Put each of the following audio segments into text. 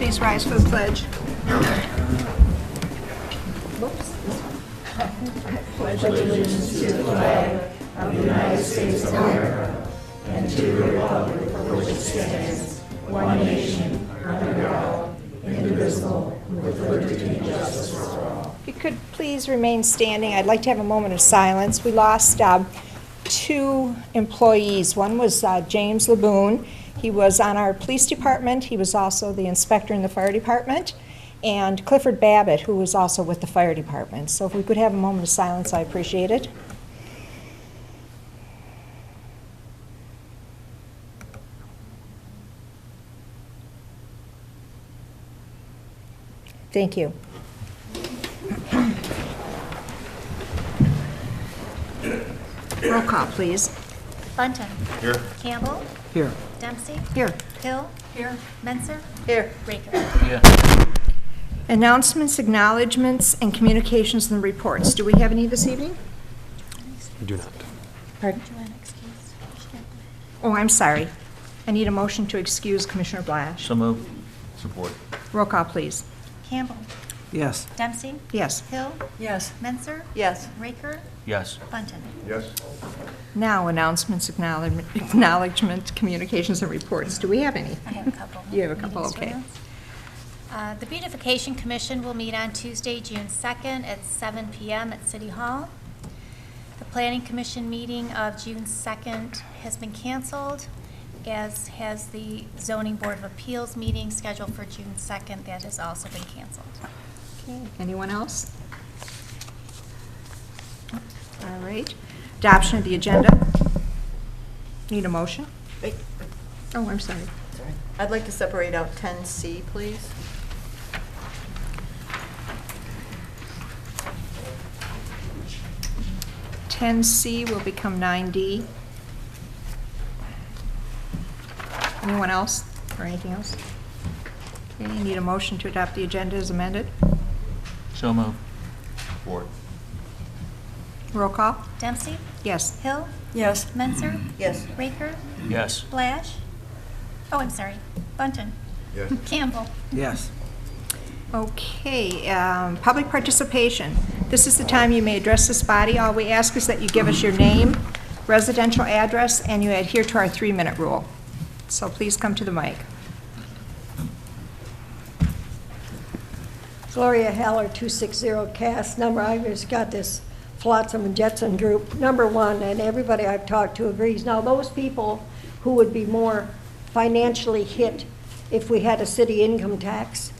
please rise for the pledge. Pledge allegiance to the flag of the United States of America and to the republic for which it stands, one nation, under God, indivisible, with liberty and justice for all. If you could please remain standing, I'd like to have a moment of silence. We lost two employees. One was James Laboon. He was on our police department. He was also the inspector in the fire department. And Clifford Babbitt, who was also with the fire department. So if we could have a moment of silence, I appreciate it. Thank you. Roll call, please. Bunton. Here. Campbell. Here. Dempsey. Here. Hill. Here. Menser. Here. Raker. Yeah. Announcements, acknowledgements, and communications and reports. Do we have any this evening? We do not. Pardon? Do you want to excuse? Oh, I'm sorry. I need a motion to excuse Commissioner Blash. So moved. Support. Roll call, please. Campbell. Yes. Dempsey. Yes. Hill. Yes. Menser. Yes. Raker. Yes. Bunton. Yes. Now, announcements, acknowledgement, communications, and reports. Do we have any? I have a couple. You have a couple, Meetings to okay. announce. The Beautification Commission will meet on Tuesday, June 2nd at 7 p.m. at City Hall. The Planning Commission meeting of June 2nd has been canceled, as has the Zoning Board of Appeals meeting scheduled for June 2nd. That has also been canceled. Okay. Anyone else? All right. Adoption of the agenda. Need a motion? Wait, Oh, I'm sorry. I'd like to separate out 10C, please. Ten C will become 9D. Anyone else or anything else? Okay, need a motion to adopt the agenda as amended. So moved. Support. Roll call? Dempsey. Yes. Hill. Yes. Menser. Yes. Raker. Yes. Blash. Oh, I'm sorry. Bunton. Yes. Campbell. Yes. Okay, public participation. This is the time you may address this body. All we ask is that you give us your name, residential address, and you adhere to our 3-minute rule. So please come to the mic. Gloria Haller, 260 Cass. Number, I just got this Flotsam and Jetsam group. Number one, and everybody I've talked to agrees. Now, those people who would be more financially hit if we had a city income tax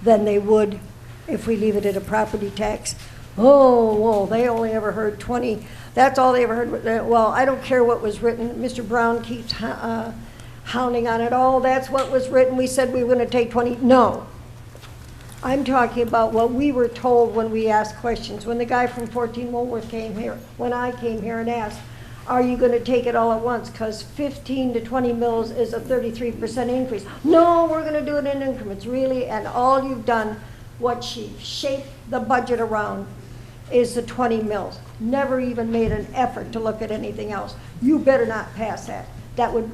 than they would if we leave it at a property tax. Oh, whoa, they only ever heard 20. That's all they ever heard. Well, I don't care what was written. Mr. Brown keeps hounding on it. Oh, that's what was written. We said we were going to take 20. No. I'm talking about what we were told when we asked questions. When the guy from 14 Woolworth came here, when I came here and asked, are you going to take it all at once? Because 15 to 20 mils is a 33% increase. No, we're going to do it in increments, really. And all you've done, what she shaped the budget around, is the 20 mils. Never even made an effort to look at anything else. You better not pass that. That would,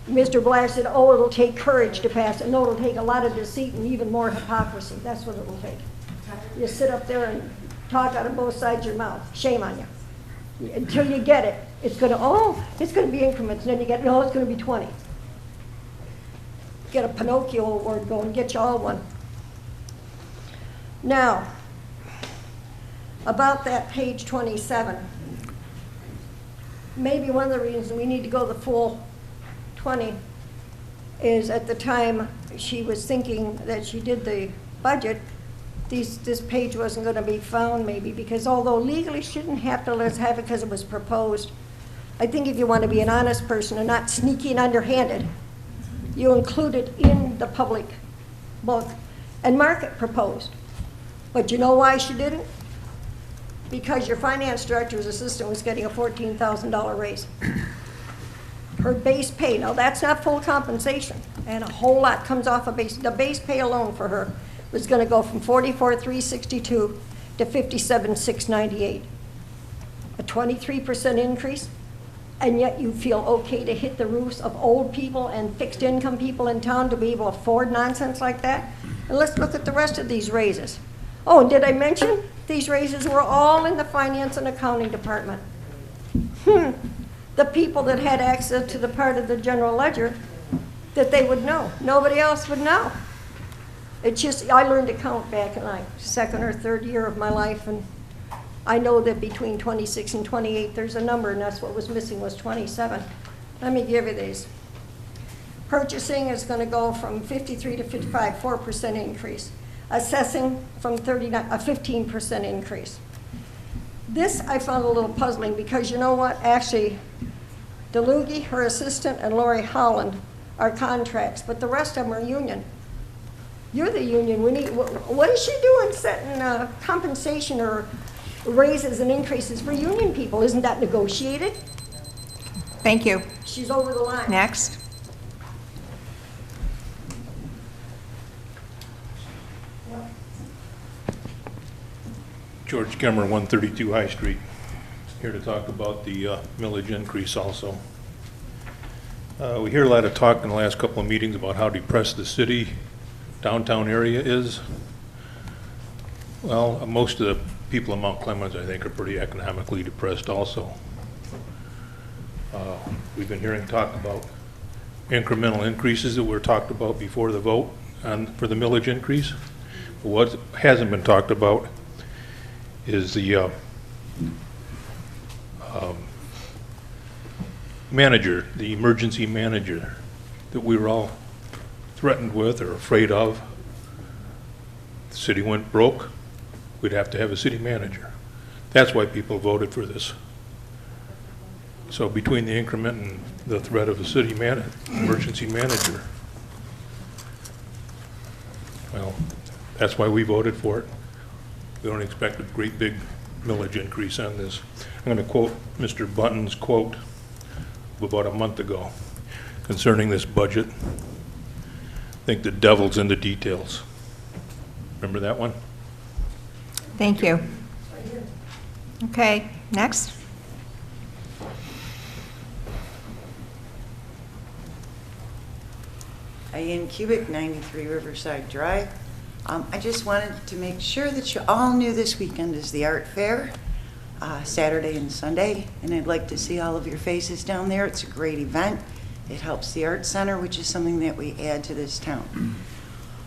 Mr. Blash said, oh, it'll take courage to pass it. No, it'll take a lot of deceit and even more hypocrisy. That's what it will take. You sit up there and talk out of both sides of your mouth. Shame on you. Until you get it, it's going to be increments. And then you get, no, it's going to be 20. Get a Pinocchio award going, get you all one. Now, about that page 27, maybe one of the reasons we need to go the full 20 is at the time she was thinking that she did the budget, this page wasn't going to be found maybe, because although legally she didn't have to let us have it because it was proposed, I think if you want to be an honest person and not sneaky and underhanded, you include it in the public book and mark it proposed. But you know why she didn't? Because your finance director's assistant was getting a $14,000 raise. Her base pay, now that's not full compensation, and a whole lot comes off of base. The base pay alone for her was going to go from $44,362 to $57,698. A 23% increase. and yet you feel okay to hit the roofs of old people and fixed income people in town to be able to afford nonsense like that? And let's look at the rest of these raises. Oh, and did I mention these raises were all in the finance and accounting department? The people that had access to the part of the general ledger that they would know. Nobody else would know. It's just, I learned to count back in like second or third year of my life, and I know that between 26 and 28 there's a number, and that's what was missing was 27. Let me give you these. Purchasing is going to go from 53 to 55, 4% increase. Assessing from 39, a 15% increase. This I found a little puzzling because you know what? Actually, DeLugie, her assistant, and Lori Holland are contracts, but the rest of them are union. You're the union. We need. What is she doing setting compensation or raises and increases for union people? Isn't that negotiated? Thank you. She's over the line. Next. George Kemmer, 132 High Street. Here to talk about the millage increase also. We hear a lot of talk in the last couple of meetings about how depressed the city downtown area is. Well, most of the people in Mount Clemens, I think, are pretty economically depressed also. We've been hearing talk about incremental increases that were talked about before the vote for the millage increase. But what hasn't been talked about is the manager, the emergency manager that we were all threatened with or afraid of. The city went broke, we'd have to have a city manager. That's why people voted for this. So between the increment and the threat of a city emergency manager, well, that's why we voted for it. We don't expect a great big millage increase on this. I'm going to quote Mr. Button's quote of about a month ago concerning this budget. I think the devil's in the details. Remember that one? Thank you. Okay, next. Ian Cubic, 93 Riverside Drive. I just wanted to make sure that you all knew this weekend is the art fair, Saturday and Sunday, and I'd like to see all of your faces down there. It's a great event. It helps the Art Center, which is something that we add to this town.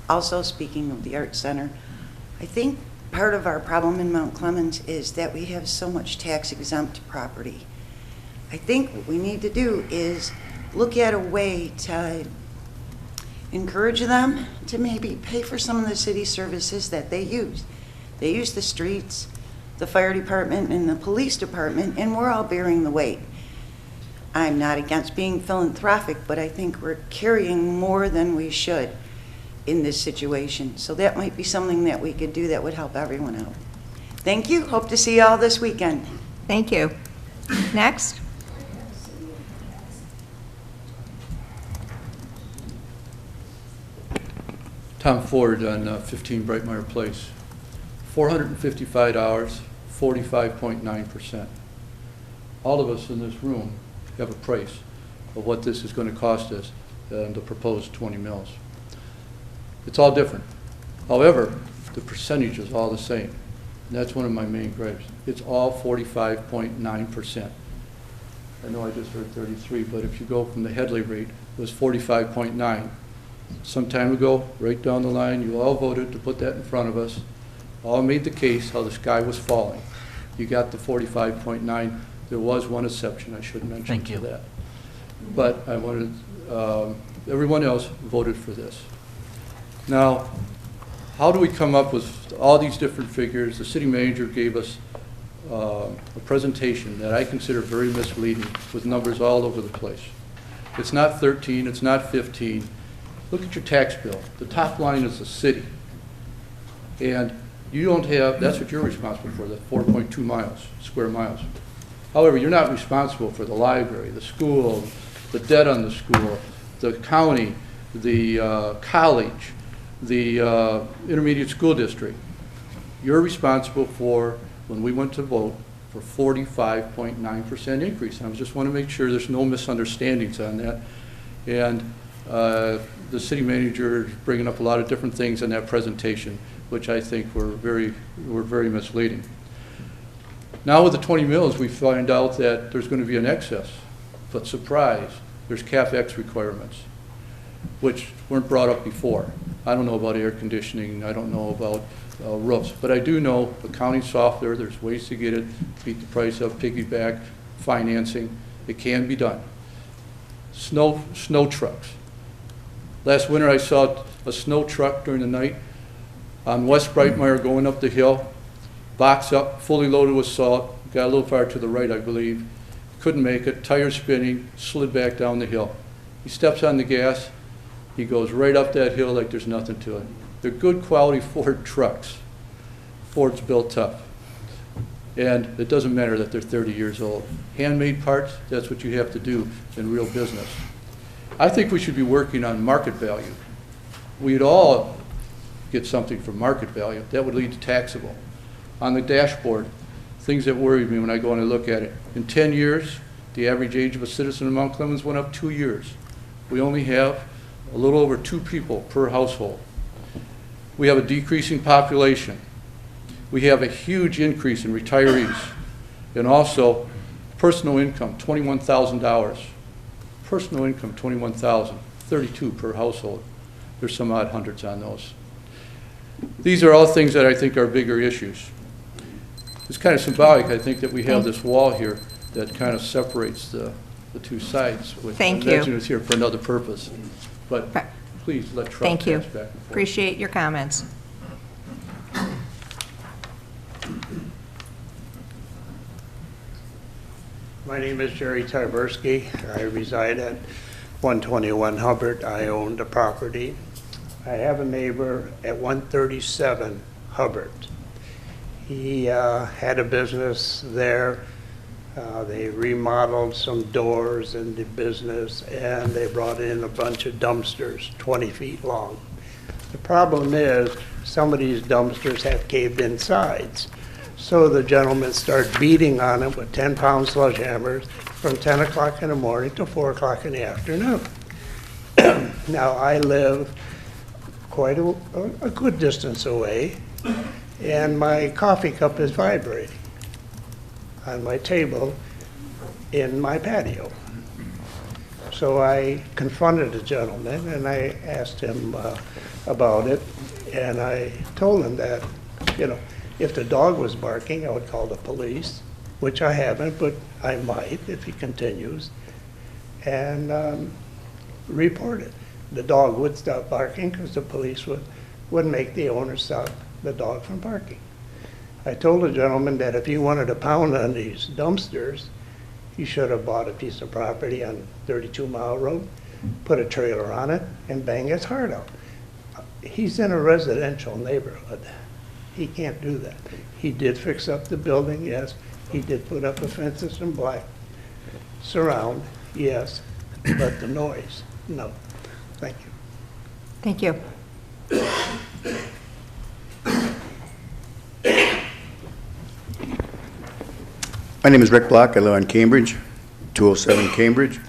Also, speaking of the Art Center, I think part of our problem in Mount Clemens is that we have so much tax-exempt property. I think what we need to do is look at a way to encourage them to maybe pay for some of the city services that they use. They use the streets, the fire department, and the police department, and we're all bearing the weight. I'm not against being philanthropic, but I think we're carrying more than we should in this situation. So that might be something that we could do that would help everyone out. Thank you. Hope to see you all this weekend. Thank you. Next. Tom Ford on 15 Brightmeyer Place. $455, 45.9%. All of us in this room have a price of what this is going to cost us and the proposed 20 mills. It's all different. However, the percentage is all the same. And that's one of my main gripes. It's all 45.9%. I know I just heard 33, but if you go from the Headley rate, it was 45.9. Some time ago, right down the line, you all voted to put that in front of us. All made the case how the sky was falling. You got the 45.9. There was one exception I should mention to that. But I wanted, everyone else voted for this. Now, how do we come up with all these different figures? The city manager gave us a presentation that I consider very misleading with numbers all over the place. It's not 13, it's not 15. Look at your tax bill. The top line is the city. And you don't have, that's what you're responsible for, the 4.2 miles, square miles. However, you're not responsible for the library, the school, the debt on the school, the county, the college, the intermediate school district. You're responsible for, when we went to vote, for 45.9% increase. And I just want to make sure there's no misunderstandings on that. And the city manager is bringing up a lot of different things in that presentation, which I think were very misleading. Now with the 20 mills, we find out that there's going to be an excess. But surprise, there's CAFX requirements, which weren't brought up before. I don't know about air conditioning, I don't know about roofs, but I do know accounting software, there's ways to get it, beat the price up, piggyback, financing, it can be done. Snow trucks. Last winter I saw a snow truck during the night on West Brightmeyer going up the hill, box up, fully loaded with salt, got a little far to the right I believe, couldn't make it, tire spinning, slid back down the hill. He steps on the gas, he goes right up that hill like there's nothing to it. They're good quality Ford trucks. Ford's built tough. And it doesn't matter that they're 30 years old. Handmade parts, that's what you have to do in real business. I think we should be working on market value. We'd all get something from market value. That would lead to taxable. On the dashboard, things that worry me when I go and I look at it. In 10 years, the average age of a citizen in Mount Clemens went up 2 years. We only have a little over 2 people per household. We have a decreasing population. We have a huge increase in retirees. And also, personal income, $21,000. Personal income, $21,000, 32 per household. There's some odd hundreds on those. These are all things that I think are bigger issues. It's kind of symbolic, I think, that we have this wall here that kind of separates the two sides. Which Thank I imagine you. is here for another purpose. But Right. please let Trump Thank you. pass back and forth. Appreciate your comments. My name is Jerry Tyberski. I reside at 121 Hubbard. I own the property. I have a neighbor at 137 Hubbard. He had a business there. They remodeled some doors in the business, and they brought in a bunch of dumpsters 20 feet long. The problem is some of these dumpsters have caved-in sides. So the gentleman started beating on it with 10-pound sledgehammers from 10 o'clock in the morning to 4 o'clock in the afternoon. Now, I live quite a good distance away, and my coffee cup is vibrating on my table in my patio. So I confronted the gentleman, and I asked him about it, and I told him that, you know, if the dog was barking, I would call the police, which I haven't, but I might if he continues, and report it. The dog would stop barking because the police would make the owner stop the dog from barking. I told the gentleman that if he wanted to pound on these dumpsters, he should have bought a piece of property on 32 Mile Road, put a trailer on it, and bang his heart out. He's in a residential neighborhood. He can't do that. He did fix up the building, yes. He did put up a fence and some black surround, yes. But the noise, no. Thank you. Thank you. My name is Rick Block. I live on Cambridge, 207 Cambridge.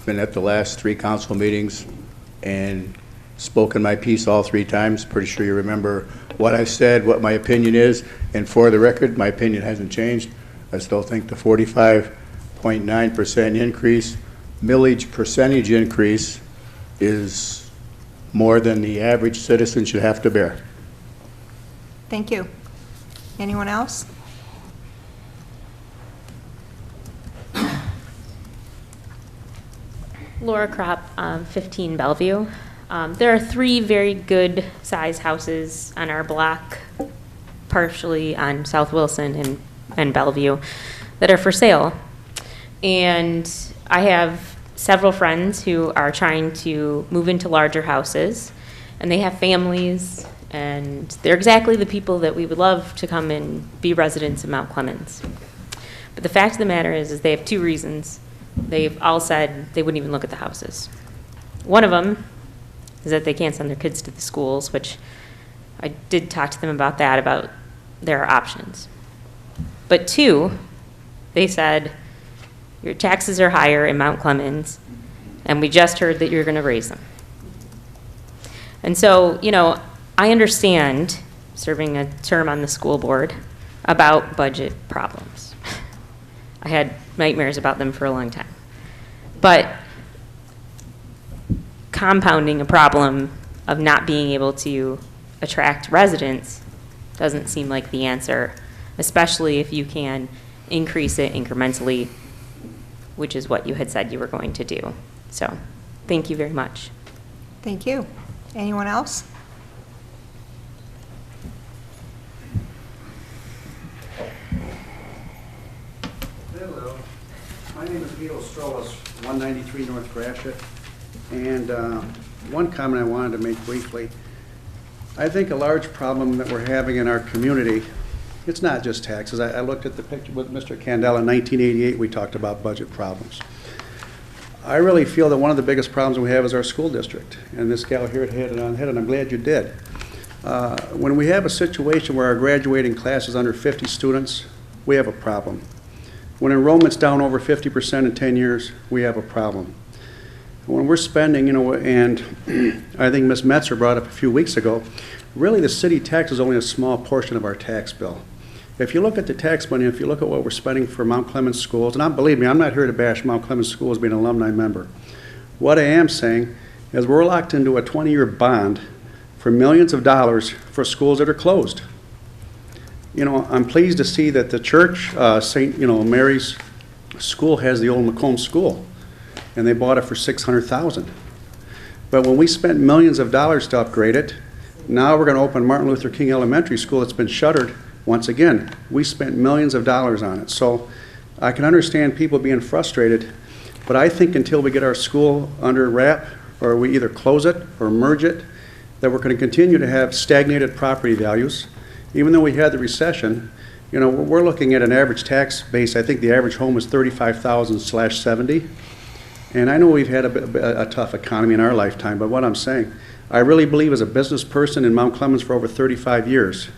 Been at the last 3 council meetings and spoken my piece all 3 times. Pretty sure you remember what I said, what my opinion is, and for the record, my opinion hasn't changed. I still think the 45.9% increase, millage percentage increase, is more than the average citizen should have to bear. Thank you. Anyone else? Laura Kropp, 15 Bellevue. There are 3 very good size houses on our block, partially on South Wilson and Bellevue, that are for sale. And I have several friends who are trying to move into larger houses, and they have families, and they're exactly the people that we would love to come and be residents of Mount Clemens. But the fact of the matter is they have 2 reasons. They've all said they wouldn't even look at the houses. One of them is that they can't send their kids to the schools, which I did talk to them about that, about their options. But two, they said, your taxes are higher in Mount Clemens, and we just heard that you're going to raise them. And so, you know, I understand, serving a term on the school board, about budget problems. I had nightmares about them for a long time. But compounding a problem of not being able to attract residents doesn't seem like the answer, especially if you can increase it incrementally, which is what you had said you were going to do. So, thank you very much. Thank you. Anyone else? Hello, my name is Vito Strolas, 193 North Gratiot, and one comment I wanted to make briefly. I think a large problem that we're having in our community, it's not just taxes. I looked at the picture with Mr. Candela in 1988, we talked about budget problems. I really feel that one of the biggest problems we have is our school district, and this gal here hit it on the head, and I'm glad you did. When we have a situation where our graduating class is under 50 students, we have a problem. When enrollment's down over 50% in 10 years, we have a problem. When we're spending, you know, and I think Ms. Metzer brought up a few weeks ago, really the city tax is only a small portion of our tax bill. If you look at the tax money, if you look at what we're spending for Mount Clemens schools, and believe me, I'm not here to bash Mount Clemens schools being an alumni member. What I am saying is we're locked into a 20-year bond for millions of dollars for schools that are closed. You know, I'm pleased to see that the church, St. Mary's School has the old Macomb School, and they bought it for $600,000. But when we spent millions of dollars to upgrade it, now we're going to open Martin Luther King Elementary School that's been shuttered. Once again, we spent millions of dollars on it. So I can understand people being frustrated, but I think until we get our school under wrap, or we either close it or merge it, that we're going to continue to have stagnated property values. Even though we had the recession, you know, we're looking at an average tax base. I think the average home is $35,000/70. And I know we've had a tough economy in our lifetime, but what I'm saying, I really believe as a business person in Mount Clemens for over 35 years,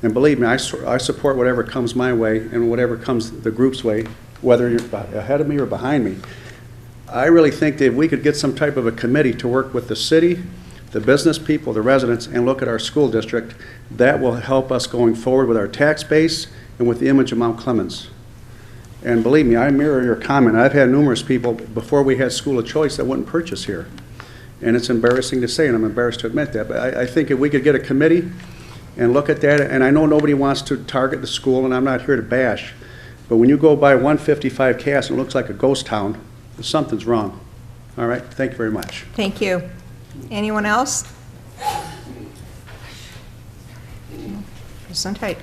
and believe me, I support whatever comes my way and whatever comes the group's way, whether you're ahead of me or behind me. I really think that if we could get some type of a committee to work with the city, the business people, the residents, and look at our school district, that will help us going forward with our tax base and with the image of Mount Clemens. And believe me, I mirror your comment. I've had numerous people before we had school of choice that wouldn't purchase here. And it's embarrassing to say, and I'm embarrassed to admit that, but I think if we could get a committee and look at that, and I know nobody wants to target the school, and I'm not here to bash, but when you go by 155 Cass and it looks like a ghost town, something's wrong. All right, thank you very much. Thank you. Anyone else? Listen tight.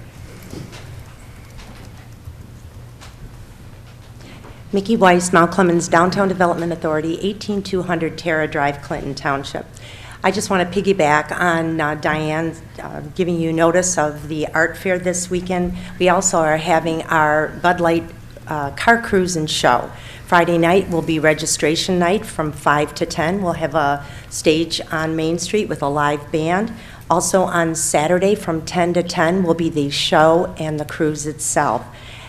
Mickey Weiss, Mount Clemens Downtown Development Authority, 18200 Terra Drive, Clinton Township. I just want to piggyback on Diane giving you notice of the art fair this weekend. We also are having our Bud Light car cruise and show. Friday night will be registration night from 5 to 10. We'll have a stage on Main Street with a live band. Also on Saturday from 10 to 10 will be the show and the cruise itself.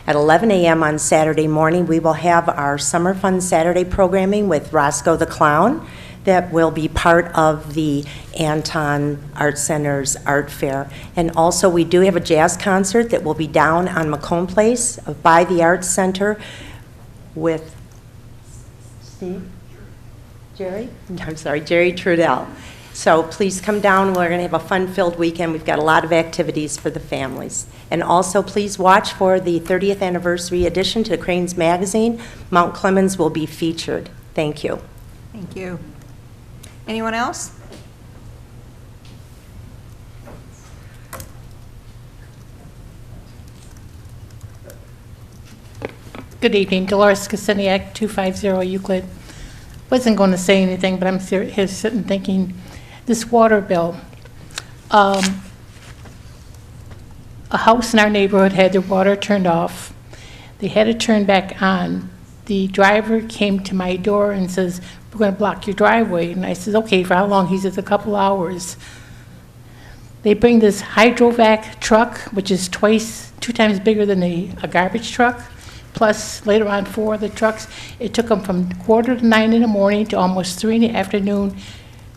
At 11 a.m. on Saturday morning, we will have our Summer Fun Saturday programming with Roscoe the Clown that will be part of the Anton Art Center's art fair. And also, we do have a jazz concert that will be down on Macomb Place by the Arts Center with Steve? Jerry? I'm sorry, Jerry Trudell. So please come down. We're going to have a fun-filled weekend. We've got a lot of activities for the families. And also, please watch for the 30th anniversary edition to Cranes Magazine. Mount Clemens will be featured. Thank you. Thank you. Anyone else? Good evening, Dolores Kaseniak, 250 Euclid. Wasn't going to say anything, but I'm here sitting thinking, this water bill. A house in our neighborhood had their water turned off. They had it turned back on. The driver came to my door and says, "We're going to block your driveway." And I said, "Okay, for how long?" He says, "A couple hours." They bring this hydrovac truck, which is twice 2 times bigger than a garbage truck. Plus, later on, 4 of the trucks, it took them from 8:45 in the morning to almost 3 in the afternoon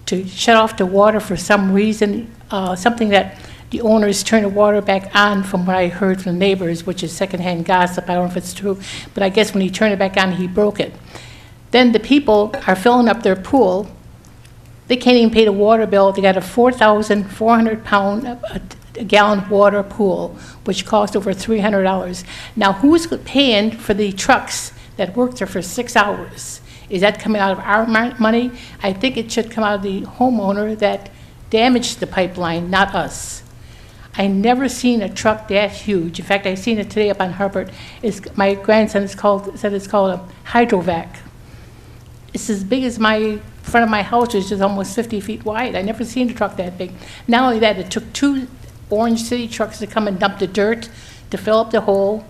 to shut off the water for some reason, something that the owners turned the water back on from what I heard from neighbors, which is secondhand gossip. I don't know if it's true, but I guess when he turned it back on, he broke it. Then the people are filling up their pool. They can't even pay the water bill. They got a 4,400 gallon water pool, which cost over $300. Now, who's paying for the trucks that work there for 6 hours? Is that coming out of our money? I think it should come out of the homeowner that damaged the pipeline, not us. I never seen a truck that huge. In fact, I seen it today up on Hubbard. My grandson said it's called a hydrovac. It's as big as my front of my house, which is almost 50 feet wide. I never seen a truck that big. Not only that, it took 2 Orange City trucks to come and dump the dirt to fill up the hole.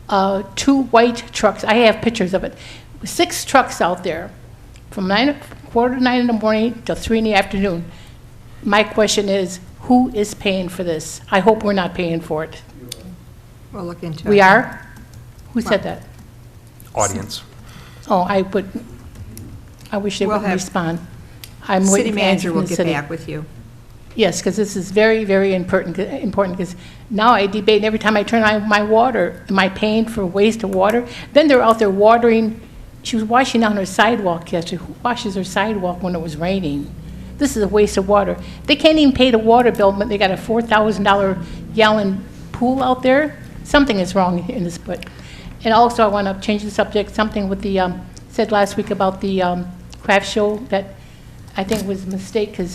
2 white trucks. I have pictures of it. 6 trucks out there from 8:45 in the morning till 3 in the afternoon. My question is, who is paying for this? I hope we're not paying for it. We'll look into it. We are? Who said that? Audience. Oh, I wish they We'll would have- respond. I'm City waiting for manager answer from will the get city. back with you. Yes, because this is very, very important, because now I debate, and every time I turn on my water, am I paying for waste of water? Then they're out there watering. She was washing down her sidewalk yesterday. Who washes her sidewalk when it was raining? This is a waste of water. They can't even pay the water bill, but they got a $4,000 gallon pool out there. Something is wrong in this, but. And also, I want to change the subject, something with the, said last week about the craft show that I think was a mistake, because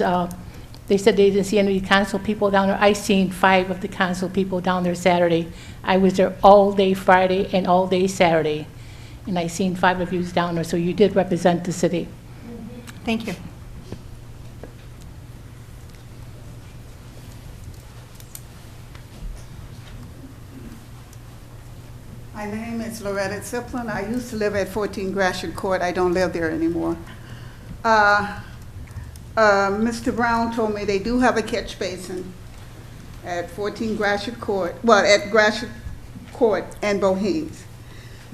they said they didn't see any council people down there. I seen 5 of the council people down there Saturday. I was there all day Friday and all day Saturday. And I seen 5 of you down there, so you did represent the city. Thank you. My name is Loretta Ziplin. I used to live at 14 Gratiot Court. I don't live there anymore. Mr. Brown told me they do have a catch basin at 14 Gratiot Court, well, at Gratiot Court and Bohemes.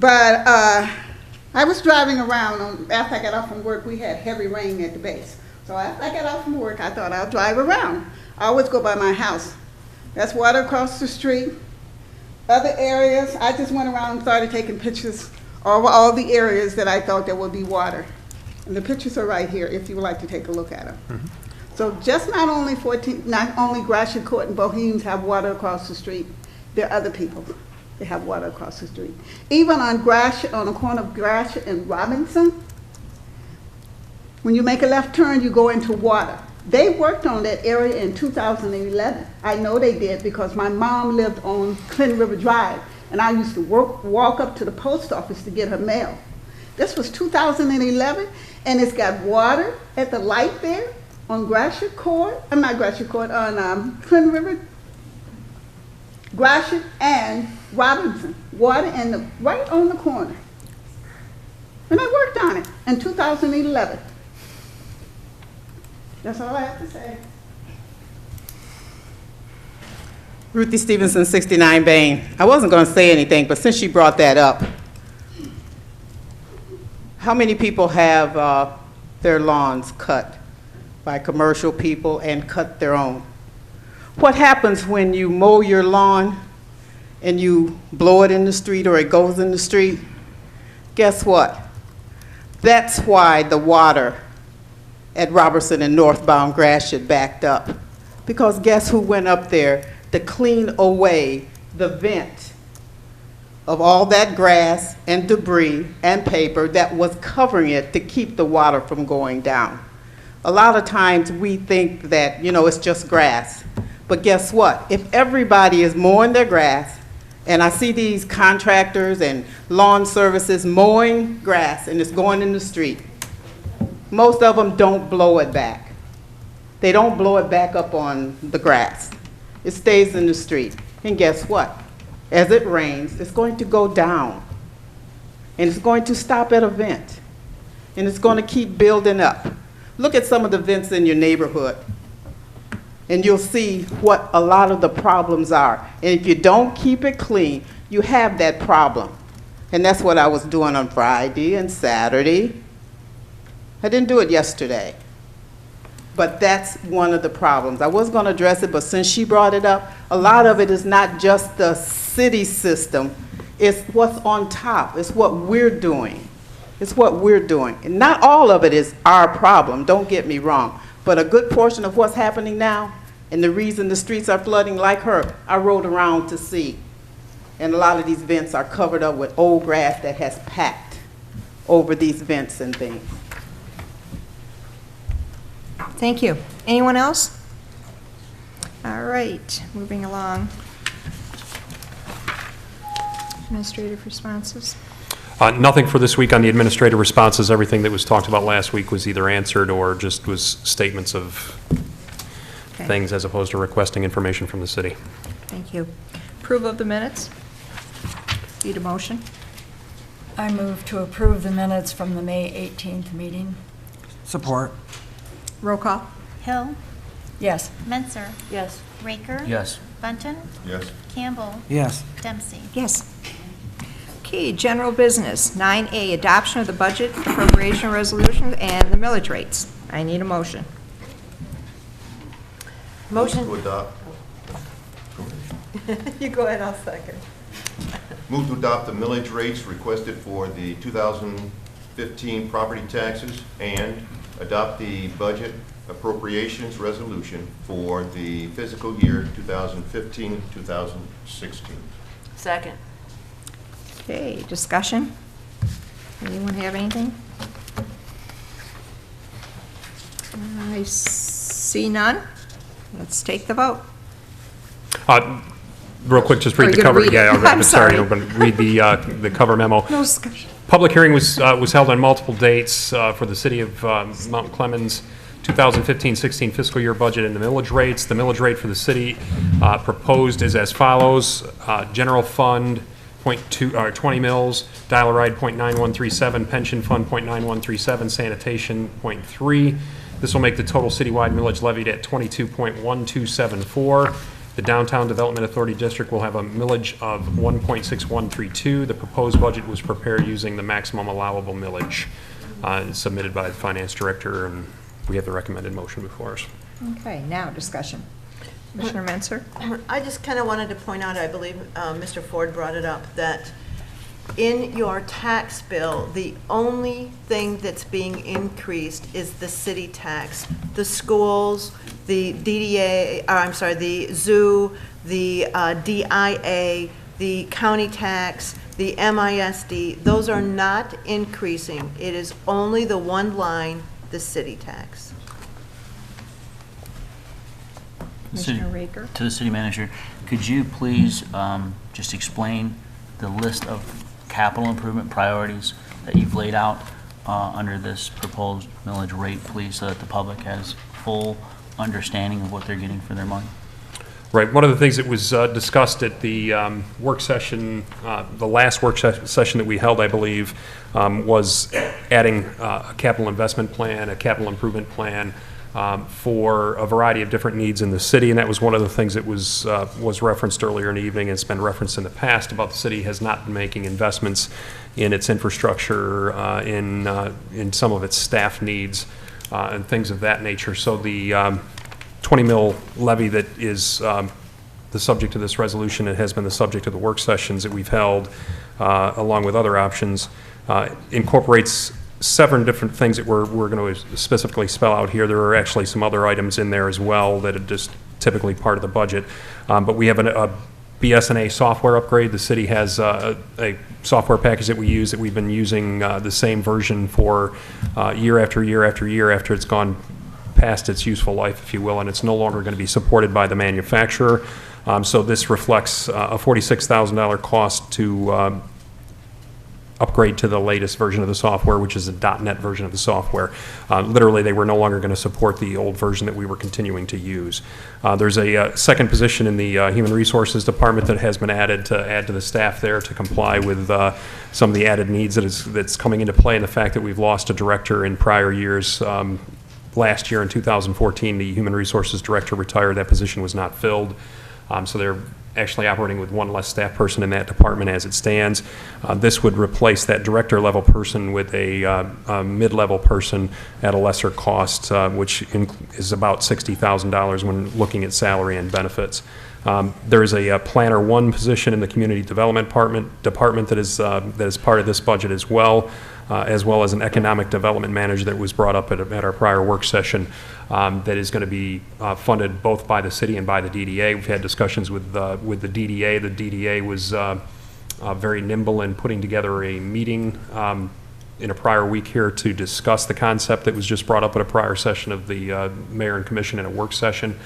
But I was driving around after I got off from work. We had heavy rain at the base. So after I got off from work, I thought I'll drive around. I always go by my house. That's water across the street. Other areas, I just went around and started taking pictures of all the areas that I thought there would be water. And the pictures are right here if you would like to take a look at them. Mm-hmm. So just not only Gratiot Court and Bohemes have water across the street, there are other people that have water across the street. Even on Gratiot, on the corner of Gratiot and Robinson, when you make a left turn, you go into water. They worked on that area in 2011. I know they did because my mom lived on Clinton River Drive, and I used to walk up to the post office to get her mail. This was 2011, and it's got water at the light there on Gratiot Court, not Gratiot Court, on Clinton River, Gratiot and Robinson. Water right on the corner. And I worked on it in 2011. That's all I have to say. Ruthie Stevenson, 69 Bain. I wasn't going to say anything, but since she brought that up, how many people have their lawns cut by commercial people and cut their own? What happens when you mow your lawn and you blow it in the street or it goes in the street? Guess what? That's why the water at Robertson and northbound Gratiot backed up. Because guess who went up there to clean away the vent of all that grass and debris and paper that was covering it to keep the water from going down. A lot of times we think that, you know, it's just grass. But guess what? If everybody is mowing their grass, and I see these contractors and lawn services mowing grass and it's going in the street, most of them don't blow it back. They don't blow it back up on the grass. It stays in the street. And guess what? As it rains, it's going to go down. And it's going to stop at a vent. And it's going to keep building up. Look at some of the vents in your neighborhood. and you'll see what a lot of the problems are. And if you don't keep it clean, you have that problem. And that's what I was doing on Friday and Saturday. I didn't do it yesterday. But that's one of the problems. I was going to address it, but since she brought it up, a lot of it is not just the city system. It's what's on top. It's what we're doing. It's what we're doing. And not all of it is our problem, don't get me wrong. But a good portion of what's happening now, and the reason the streets are flooding like her, I rode around to see. And a lot of these vents are covered up with old grass that has packed over these vents and things. Thank you. Anyone else? All right, moving along. Administrative responses. Nothing for this week on the administrative responses. Everything that was talked about last week was either answered or just was statements of things as opposed to requesting information from the city. Thank you. Approval of the minutes. Need a motion? I move to approve the minutes from the May 18th meeting. Support. Roll call. Hill, Yes. Menzer, Yes. Raker. Yes. Bunton, Yes. Campbell, Yes. Dempsey. Yes. Okay, general business. 9A, adoption of the budget appropriation resolution and the millage rates. I need a motion. Motion. To adopt. You go ahead, I'll second. Move to adopt the millage rates requested for the 2015 property taxes and adopt the budget appropriations resolution for the fiscal year 2015-2016. Second. Okay, discussion? Anyone have anything? I see none. Let's take the vote. Real quick, just read Are the you gonna cover. read it? Yeah, I'm sorry. I'm going to read the cover memo. No discussion. Public hearing was held on multiple dates for the city of Mount Clemens 2015-16 fiscal year budget and the millage rates. The millage rate for the city proposed is as follows. General fund, 20 mils, dial-a-ride, 0.9137, pension fund, 0.9137, sanitation, 0.3. This will make the total citywide millage levied at 22.1274. The Downtown Development Authority District will have a millage of 1.6132. The proposed budget was prepared using the maximum allowable millage submitted by the finance director, and we have the recommended motion before us. Okay, now discussion. Commissioner Menzer? I just kind of wanted to point out, I believe Mr. Ford brought it up, that in your tax bill, the only thing that's being increased is the city tax. The schools, the DDA, the zoo, the DIA, the county tax, the MISD, those are not increasing. It is only the one line, the city tax. Commissioner Raker? To the city manager, could you please just explain the list of capital improvement priorities that you've laid out under this proposed millage rate, please, so that the public has full understanding of what they're getting for their money? Right. One of the things that was discussed at the work session, the last work session that we held, I believe, was adding a capital investment plan, a capital improvement plan for a variety of different needs in the city, and that was one of the things that was referenced earlier in the evening, and it's been referenced in the past about the city has not been making investments in its infrastructure, in some of its staff needs, and things of that nature. So the 20 mil levy that is the subject of this resolution, it has been the subject of the work sessions that we've held, along with other options, incorporates 7 different things that we're going to specifically spell out here. There are actually some other items in there as well that are just typically part of the budget. But we have a BSNA software upgrade. The city has a software package that we use that we've been using the same version for year after year after year after it's gone past its useful life, if you will, and it's no longer going to be supported by the manufacturer. So this reflects a $46,000 cost to upgrade to the latest version of the software, which is a .NET version of the software. Literally, they were no longer going to support the old version that we were continuing to use. There's a second position in the Human Resources Department that has been added to add to the staff there to comply with some of the added needs that's coming into play, and the fact that we've lost a director in prior years. last year in 2014, the Human Resources Director retired. That position was not filled. So they're actually operating with one less staff person in that department as it stands. This would replace that director-level person with a mid-level person at a lesser cost, which is about $60,000 when looking at salary and benefits. There is a Planner 1 position in the Community Development Department that is part of this budget as well as an Economic Development Manager that was brought up at our prior work session that is going to be funded both by the city and by the DDA. We've had discussions with the DDA. The DDA was very nimble in putting together a meeting in a prior week here to discuss the concept that was just brought up at a prior session of the Mayor and Commission in a work session.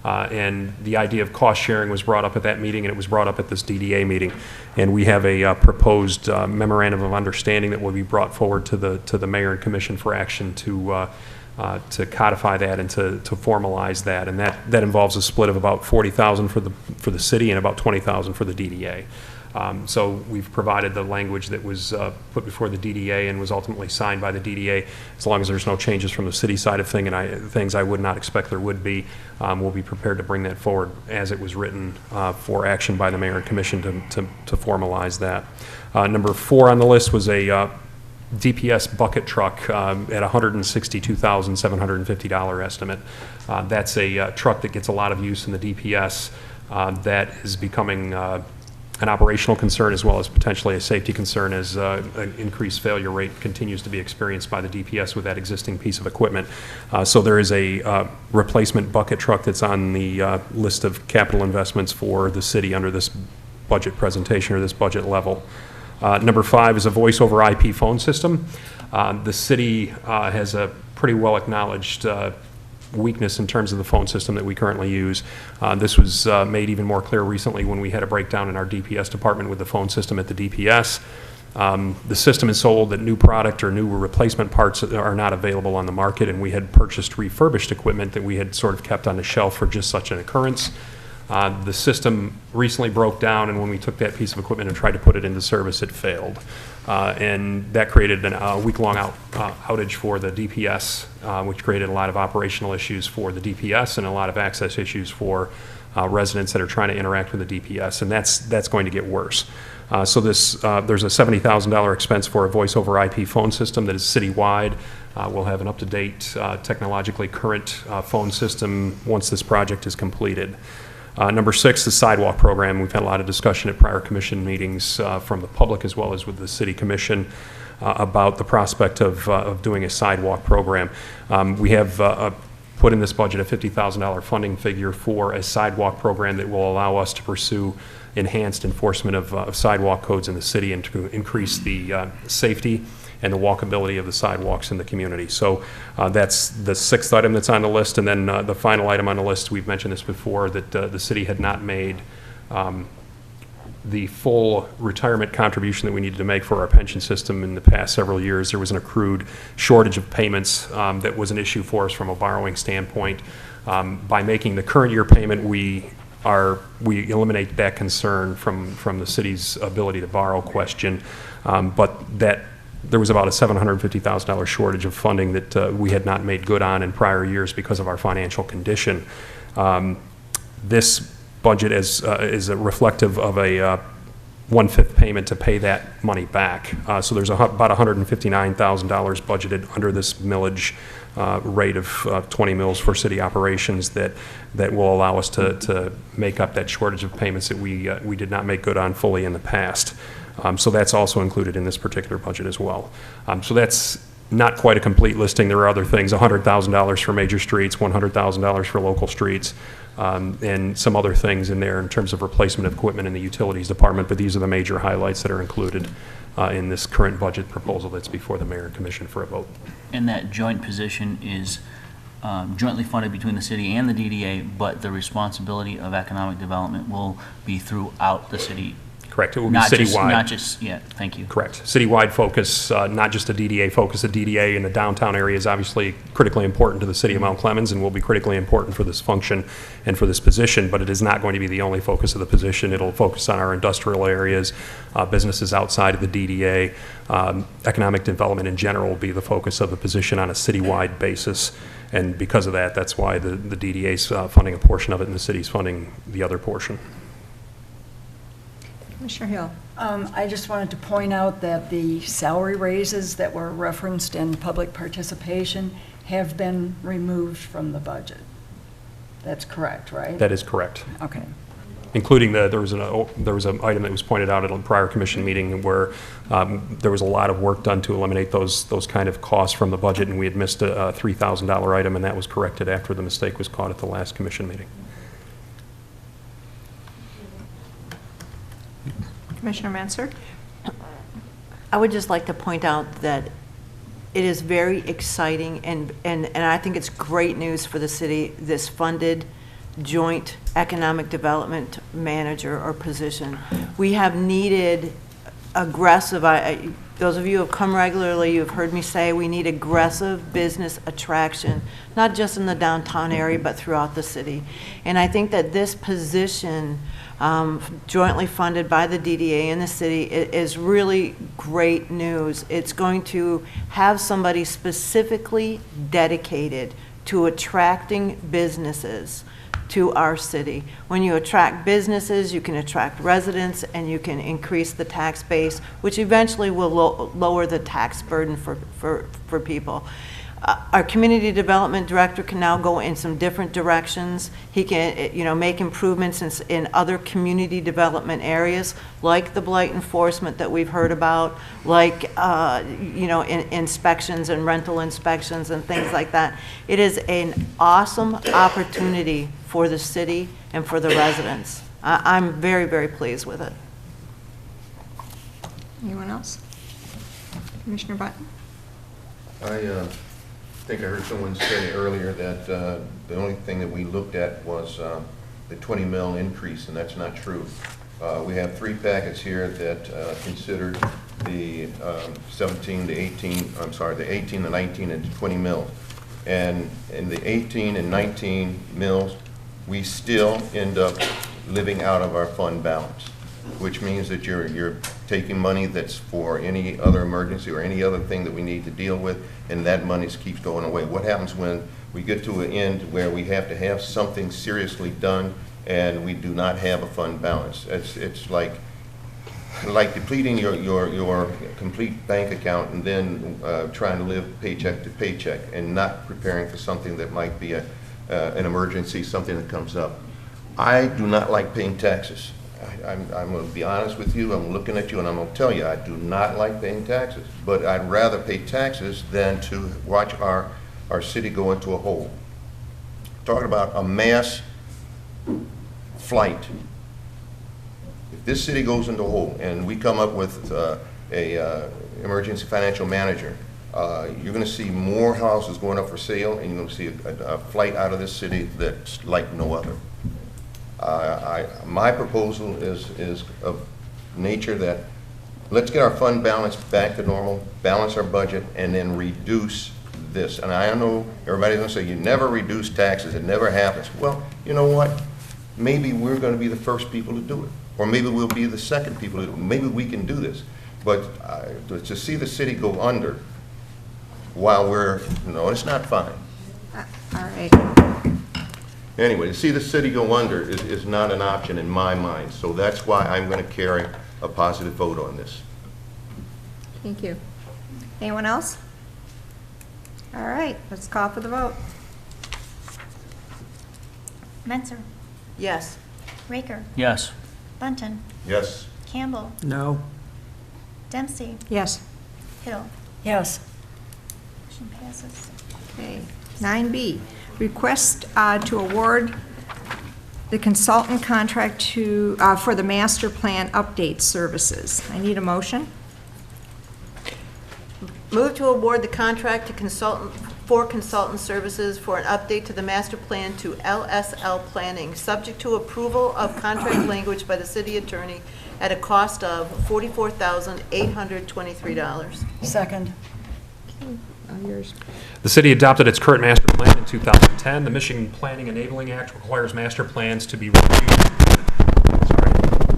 And the idea of cost sharing was brought up at that meeting, and it was brought up at this DDA meeting. And we have a proposed memorandum of understanding that will be brought forward to the Mayor and Commission for action to codify that and to formalize that. And that involves a split of about $40,000 for the city and about $20,000 for the DDA. So we've provided the language that was put before the DDA and was ultimately signed by the DDA. As long as there's no changes from the city side of things, I would not expect there would be. We'll be prepared to bring that forward as it was written for action by the Mayor and Commission to formalize that. Number 4 on the list was a DPS bucket truck at $162,750 estimate. That's a truck that gets a lot of use in the DPS that is becoming an operational concern as well as potentially a safety concern as an increased failure rate continues to be experienced by the DPS with that existing piece of equipment. So there is a replacement bucket truck that's on the list of capital investments for the city under this budget presentation or this budget level. Number 5 is a voice over IP phone system. The city has a pretty well acknowledged weakness in terms of the phone system that we currently use. This was made even more clear recently when we had a breakdown in our DPS department with the phone system at the DPS. The system is sold that new product or new replacement parts are not available on the market, and we had purchased refurbished equipment that we had sort of kept on the shelf for just such an occurrence. The system recently broke down, and when we took that piece of equipment and tried to put it into service, it failed. And that created a week-long outage for the DPS, which created a lot of operational issues for the DPS and a lot of access issues for residents that are trying to interact with the DPS, and that's going to get worse. So there's a $70,000 expense for a voice-over IP phone system that is citywide. We'll have an up-to-date, technologically current phone system once this project is completed. Number 6, the sidewalk program. We've had a lot of discussion at prior commission meetings from the public as well as with the city commission about the prospect of doing a sidewalk program. We have put in this budget a $50,000 funding figure for a sidewalk program that will allow us to pursue enhanced enforcement of sidewalk codes in the city and to increase the safety and the walkability of the sidewalks in the community. So that's the 6th item that's on the list. And then the final item on the list, we've mentioned this before, that the city had not made the full retirement contribution that we needed to make for our pension system in the past several years. There was an accrued shortage of payments that was an issue for us from a borrowing standpoint. By making the current year payment, we eliminate that concern from the city's ability to borrow question. But there was about a $750,000 shortage of funding that we had not made good on in prior years because of our financial condition. This budget is reflective of a 1/5 payment to pay that money back. So there's about $159,000 budgeted under this millage rate of 20 mills for city operations that will allow us to make up that shortage of payments that we did not make good on fully in the past. So that's also included in this particular budget as well. So that's not quite a complete listing. There are other things, $100,000 for major streets, $100,000 for local streets, and some other things in there in terms of replacement of equipment in the utilities department, but these are the major highlights that are included in this current budget proposal that's before the Mayor and Commission for a vote. And that joint position is jointly funded between the city and the DDA, but the responsibility of economic development will be throughout the city. Correct. It will be citywide. Not just, yeah, thank you. Correct. Citywide focus, not just a DDA focus. The DDA in the downtown area is obviously critically important to the city of Mount Clemens and will be critically important for this function and for this position, but it is not going to be the only focus of the position. It'll focus on our industrial areas, businesses outside of the DDA. Economic development in general will be the focus of the position on a citywide basis. And because of that, that's why the DDA's funding a portion of it and the city's funding the other portion. Commissioner Hill. I just wanted to point out that the salary raises that were referenced in public participation have been removed from the budget. That's correct, right? That is correct. Okay. Including there was an item that was pointed out at a prior commission meeting where there was a lot of work done to eliminate those kind of costs from the budget, and we had missed a $3,000 item, and that was corrected after the mistake was caught at the last commission meeting. Commissioner Menser? I would just like to point out that it is very exciting, and I think it's great news for the city, this funded joint economic development manager or position. We have needed aggressive, those of you who have come regularly, you've heard me say we need aggressive business attraction, not just in the downtown area, but throughout the city. And I think that this position, jointly funded by the DDA and the city, is really great news. It's going to have somebody specifically dedicated to attracting businesses to our city. When you attract businesses, you can attract residents, and you can increase the tax base, which eventually will lower the tax burden for people. Our community development director can now go in some different directions. He can, make improvements in other community development areas, like the blight enforcement that we've heard about, like, inspections and rental inspections and things like that. It is an awesome opportunity for the city and for the residents. I'm very, very pleased with it. Anyone else? Commissioner Button? I think I heard someone say earlier that the only thing that we looked at was the 20 mil increase, and that's not true. We have 3 packets here that considered the 17 to 18, I'm sorry, the 18, the 19, and 20 mils. And in the 18 and 19 mils, we still end up living out of our fund balance, which means that you're taking money that's for any other emergency or any other thing that we need to deal with, and that money keeps going away. What happens when we get to an end where we have to have something seriously done and we do not have a fund balance? It's like depleting your complete bank account and then trying to live paycheck to paycheck and not preparing for something that might be an emergency, something that comes up. I do not like paying taxes. I'm going to be honest with you. I'm looking at you and I'm going to tell you I do not like paying taxes. But I'd rather pay taxes than to watch our city go into a hole. Talking about a mass flight. If this city goes into a hole and we come up with a emergency financial manager, you're going to see more houses going up for sale, and you're going to see a flight out of this city that's like no other. My proposal is of nature that let's get our fund balance back to normal, balance our budget, and then reduce this. And I know everybody's going to say, you never reduce taxes, it never happens. Well, you know what? Maybe we're going to be the first people to do it. Or maybe we'll be the second people to do it. Maybe we can do this. But to see the city go under while it's not fine. All right. Anyway, to see the city go under is not an option in my mind. So that's why I'm going to carry a positive vote on this. Thank you. Anyone else? All right, let's call for the vote. Menser, Yes. Raker, Yes. Bunton, Yes. Campbell, No. Dempsey, Yes. Hill. Yes. Motion passes. Okay. 9B, request to award the consultant contract for the master plan update services. I need a motion. Move to award the contract to consultant services for an update to the master plan to LSL Planning, subject to approval of contract language by the city attorney at a cost of $44,823. Second. Yours. The city adopted its current master plan in 2010. The Michigan Planning Enabling Act requires master plans to be reviewed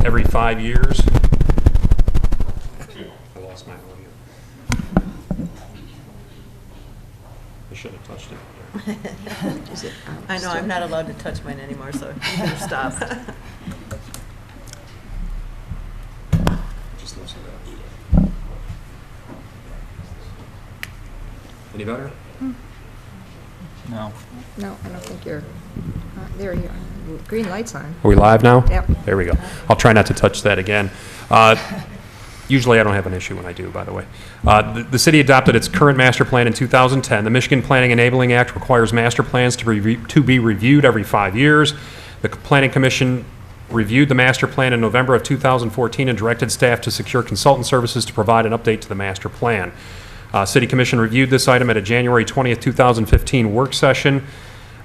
every 5 years. I lost my audio. I should have touched it. I know, I'm not allowed to touch mine anymore, so you better stop. Just loosen it up. Any better? No. No, I don't think you're, there you are. Green light's on. Are we live now? Yep. There we go. I'll try not to touch that again. Usually I don't have an issue when I do, by the way. The city adopted its current master plan in 2010. The Michigan Planning Enabling Act requires master plans to be reviewed every 5 years. The Planning Commission reviewed the master plan in November of 2014 and directed staff to secure consultant services to provide an update to the master plan. City Commission reviewed this item at a January 20th, 2015 work session.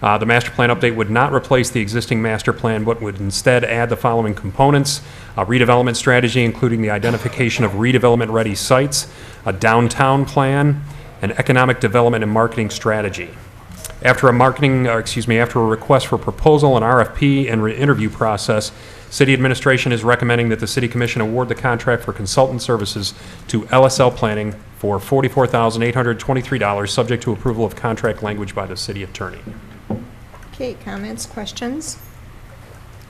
The master plan update would not replace the existing master plan, but would instead add the following components: a redevelopment strategy, including the identification of redevelopment-ready sites, a downtown plan, an economic development and marketing strategy. After a request for proposal, an RFP, and interview process, City Administration is recommending that the City Commission award the contract for consultant services to LSL Planning for $44,823, subject to approval of contract language by the City Attorney. Okay, comments, questions?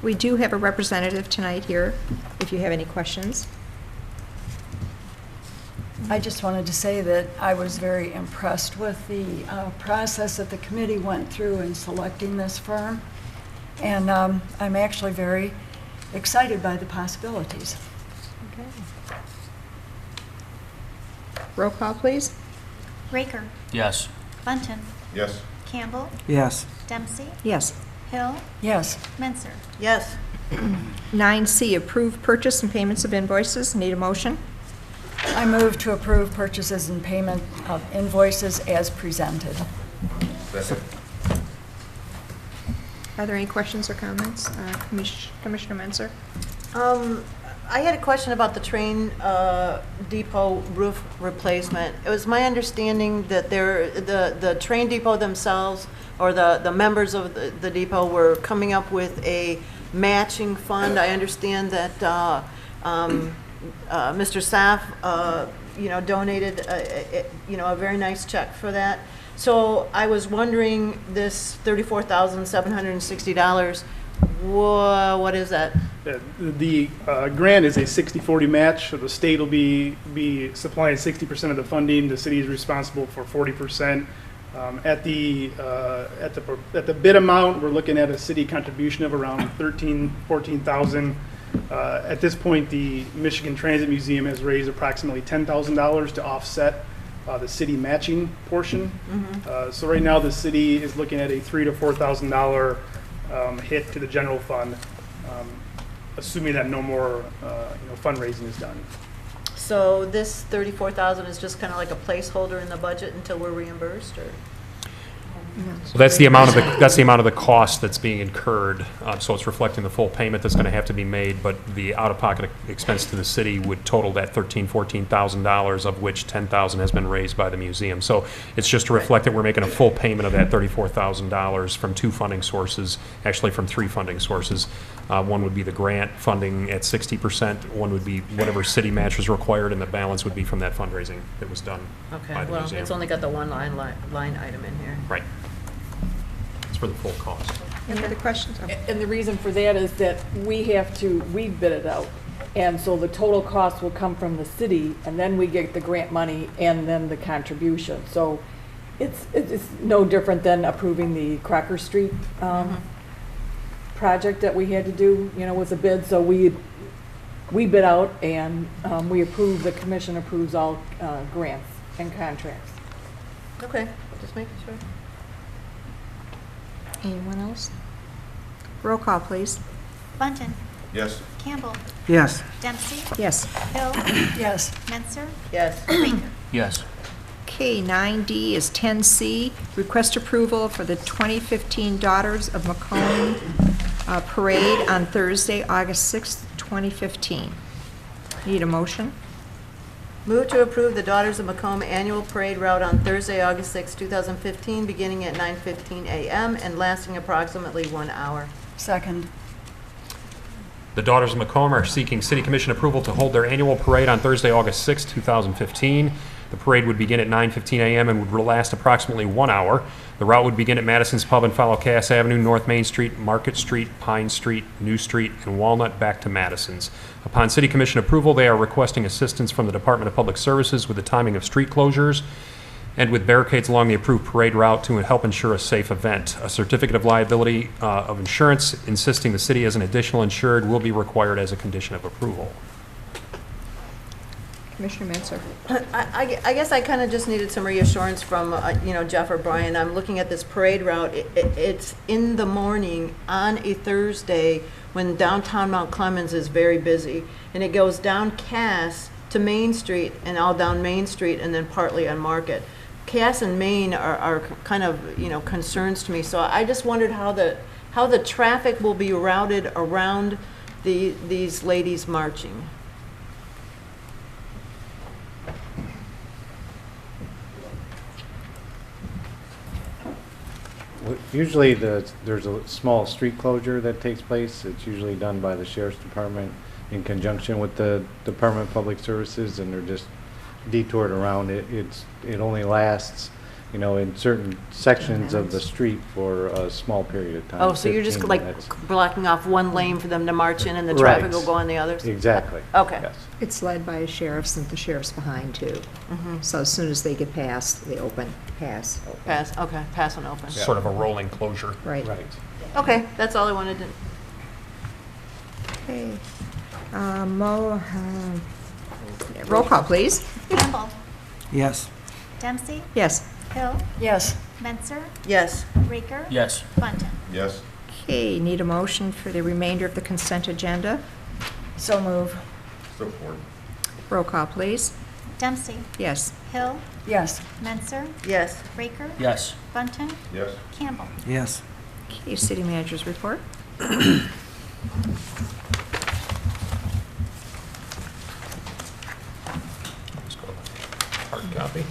We do have a representative tonight here, if you have any questions. I just wanted to say that I was very impressed with the process that the committee went through in selecting this firm. And I'm actually very excited by the possibilities. Okay. Roll call, please. Raker, Yes. Bunton, Yes. Campbell, Yes. Dempsey, Yes. Hill, Yes. Menser. Yes. 9C, approve purchase and payments of invoices. Need a motion? I move to approve purchases and payment of invoices as presented. Second. Are there any questions or comments? Commissioner Menser? I had a question about the train depot roof replacement. It was my understanding that the train depot themselves, or the members of the depot, were coming up with a matching fund. I understand that Mr. Saff, donated a very nice check for that. So I was wondering, this $34,760, what is that? The grant is a 60-40 match, so the state will be supplying 60% of the funding. The city is responsible for 40%. At the bid amount, we're looking at a city contribution of around $14,000. At this point, the Michigan Transit Museum has raised approximately $10,000 to offset the city matching portion. Mm-hmm. So right now, the city is looking at a $3,000 to $4,000 hit to the general fund, assuming that no more fundraising is done. So this $34,000 is just kind of like a placeholder in the budget until we're reimbursed, or? So that's the amount of the cost that's being incurred. So it's reflecting the full payment that's going to have to be made, but the out-of-pocket expense to the city would total that $14,000 of which $10,000 has been raised by the museum. So it's just to reflect that we're making a full payment of that $34,000 from two funding sources, actually from three funding sources. One would be the grant funding at 60%. One would be whatever city match was required, and the balance would be from that fundraising that was done by the Well, museum. it's only got the one line item in here. Right. It's for the full cost. Any other questions? And the reason for that is that we bid it out. And so the total cost will come from the city, and then we get the grant money and then the contribution. So it's no different than approving the Crocker Street project that we had to do, with a bid. So we bid out, and the commission approves all grants and contracts. Okay, just making sure. Anyone else? Roll call, please. Bunton, Yes. Campbell, Yes. Dempsey, Yes. Hill, Yes. Menser, Yes. Raker. Yes. Okay, 9D is 10C, request approval for the 2015 Daughters of Macomb Parade on Thursday, August 6th, 2015. Need a motion? Move to approve the Daughters of Macomb Annual Parade Route on Thursday, August 6, 2015, beginning at 9:15 a.m. and lasting approximately 1 hour. Second. The Daughters of Macomb are seeking City Commission approval to hold their annual parade on Thursday, August 6, 2015. The parade would begin at 9:15 a.m. and would last approximately 1 hour. The route would begin at Madison's Pub and follow Cass Avenue, North Main Street, Market Street, Pine Street, New Street, and Walnut back to Madison's. Upon City Commission approval, they are requesting assistance from the Department of Public Services with the timing of street closures and with barricades along the approved parade route to help ensure a safe event. A certificate of liability of insurance insisting the city as an additional insured will be required as a condition of approval. Commissioner Mensah. I guess I kind of just needed some reassurance from, Jeff or Brian. I'm looking at this parade route. It's in the morning on a Thursday when downtown Mount Clemens is very busy. And it goes down Cass to Main Street and all down Main Street and then partly on Market. Cass and Main are kind of, concerns to me. So I just wondered how the traffic will be routed around these ladies marching. Usually there's a small street closure that takes place. It's usually done by the Sheriff's Department in conjunction with the Department of Public Services, and they're just detoured around it. It only lasts, in certain sections of the street for a small period of time. Oh, so you're just like blocking off one lane for them to march in and the traffic will go on the others? Exactly. Okay. Yes. It's led by sheriffs and the sheriff's behind too. So as soon as they get past, they open, pass. Open. Pass, okay, pass and open. Sort of a rolling closure. Right. Okay, that's all I wanted to. Okay. Roll call, please. Campbell. Yes. Dempsey. Yes. Hill. Yes. Menser. Yes. Raker. Yes. Bunting. Yes. Okay, need a motion for the remainder of the consent agenda? So move. Support. Roll call, please. Dempsey. Yes. Hill. Yes. Menser. Yes. Raker. Yes. Bunting. Yes. Campbell. Yes. Okay, city manager's report. Hard copy.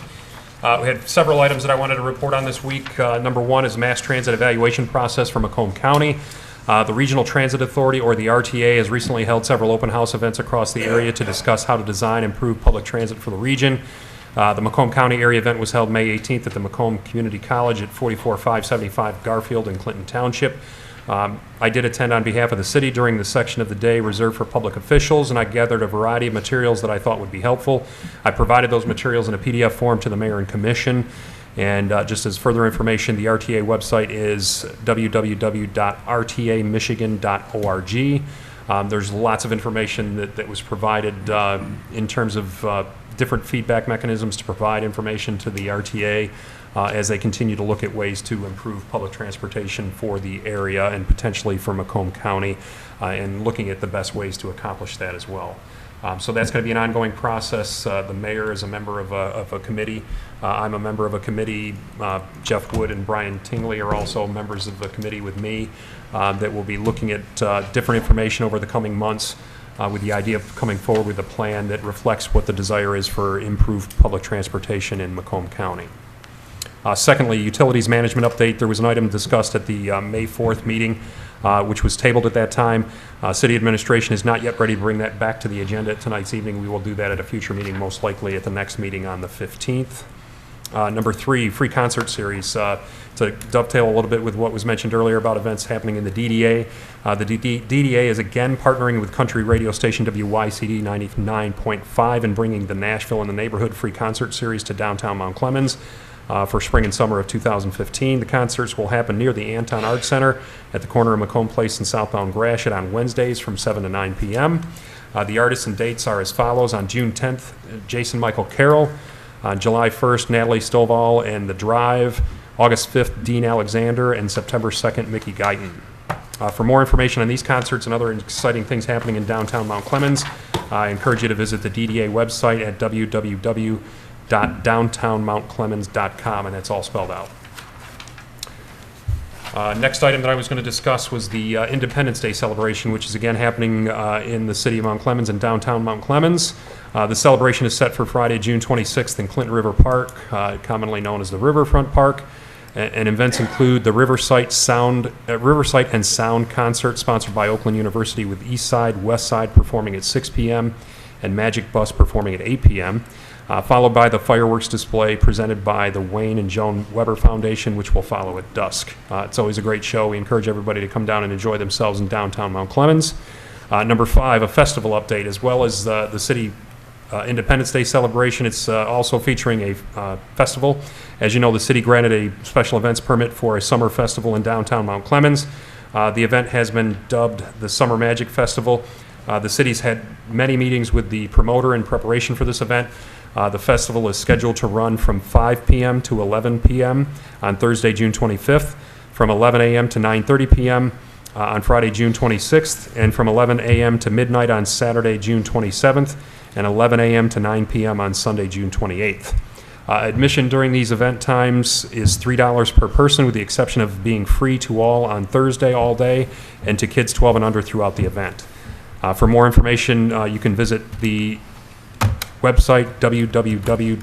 We had several items that I wanted to report on this week. Number one is mass transit evaluation process for Macomb County. The Regional Transit Authority, or the RTA, has recently held several open house events across the area to discuss how to design and improve public transit for the region. The Macomb County area event was held May 18th at the Macomb Community College at 44575 Garfield in Clinton Township. I did attend on behalf of the city during the section of the day reserved for public officials, and I gathered a variety of materials that I thought would be helpful. I provided those materials in a PDF form to the mayor and commission. And just as further information, the RTA website is www.rtamichigan.org. There's lots of information that was provided in terms of different feedback mechanisms to provide information to the RTA as they continue to look at ways to improve public transportation for the area and potentially for Macomb County, and looking at the best ways to accomplish that as well. So that's going to be an ongoing process. The mayor is a member of a committee. I'm a member of a committee. Jeff Wood and Brian Tingley are also members of the committee with me that will be looking at different information over the coming months with the idea of coming forward with a plan that reflects what the desire is for improved public transportation in Macomb County. Secondly, utilities management update. There was an item discussed at the May 4th meeting, which was tabled at that time. City administration is not yet ready to bring that back to the agenda tonight's evening. We will do that at a future meeting, most likely at the next meeting on the 15th. Number three, free concert series. To dovetail a little bit with what was mentioned earlier about events happening in the DDA, the DDA is again partnering with country radio station WYCD 99.5 and bringing the Nashville in the Neighborhood free concert series to downtown Mount Clemens. For spring and summer of 2015. The concerts will happen near the Anton Art Center at the corner of Macomb Place and southbound Gratiot on Wednesdays from 7 to 9 p.m. The artists and dates are as follows. On June 10th, Jason Michael Carroll. On July 1st, Natalie Stovall and The Drive. August 5th, Dean Alexander. And September 2nd, Mickey Guyton. For more information on these concerts and other exciting things happening in downtown Mount Clemens, I encourage you to visit the DDA website at www.downtownmountclemens.com, and that's all spelled out. Next item that I was going to discuss was the Independence Day celebration, which is again happening in the city of Mount Clemens and downtown Mount Clemens. The celebration is set for Friday, June 26th in Clinton River Park, commonly known as the Riverfront Park. And events include the Riverside and Sound concert sponsored by Oakland University, with East Side, West Side performing at 6 p.m. and Magic Bus performing at 8 p.m. followed by the fireworks display presented by the Wayne and Joan Weber Foundation, which will follow at dusk. It's always a great show. We encourage everybody to come down and enjoy themselves in downtown Mount Clemens. Number 5, a festival update, as well as the city Independence Day celebration. It's also featuring a festival. As you know, the city granted a special events permit for a summer festival in downtown Mount Clemens. The event has been dubbed the Summer Magic Festival. The city's had many meetings with the promoter in preparation for this event. The festival is scheduled to run from 5 p.m. to 11 p.m. on Thursday, June 25th, from 11 a.m. to 9:30 p.m. On Friday, June 26th, and from 11 a.m. to midnight on Saturday, June 27th, and 11 a.m. to 9 p.m. on Sunday, June 28th. Admission during these event times is $3 per person, with the exception of being free to all on Thursday all day and to kids 12 and under throughout the event. For more information, you can visit the website www.summer,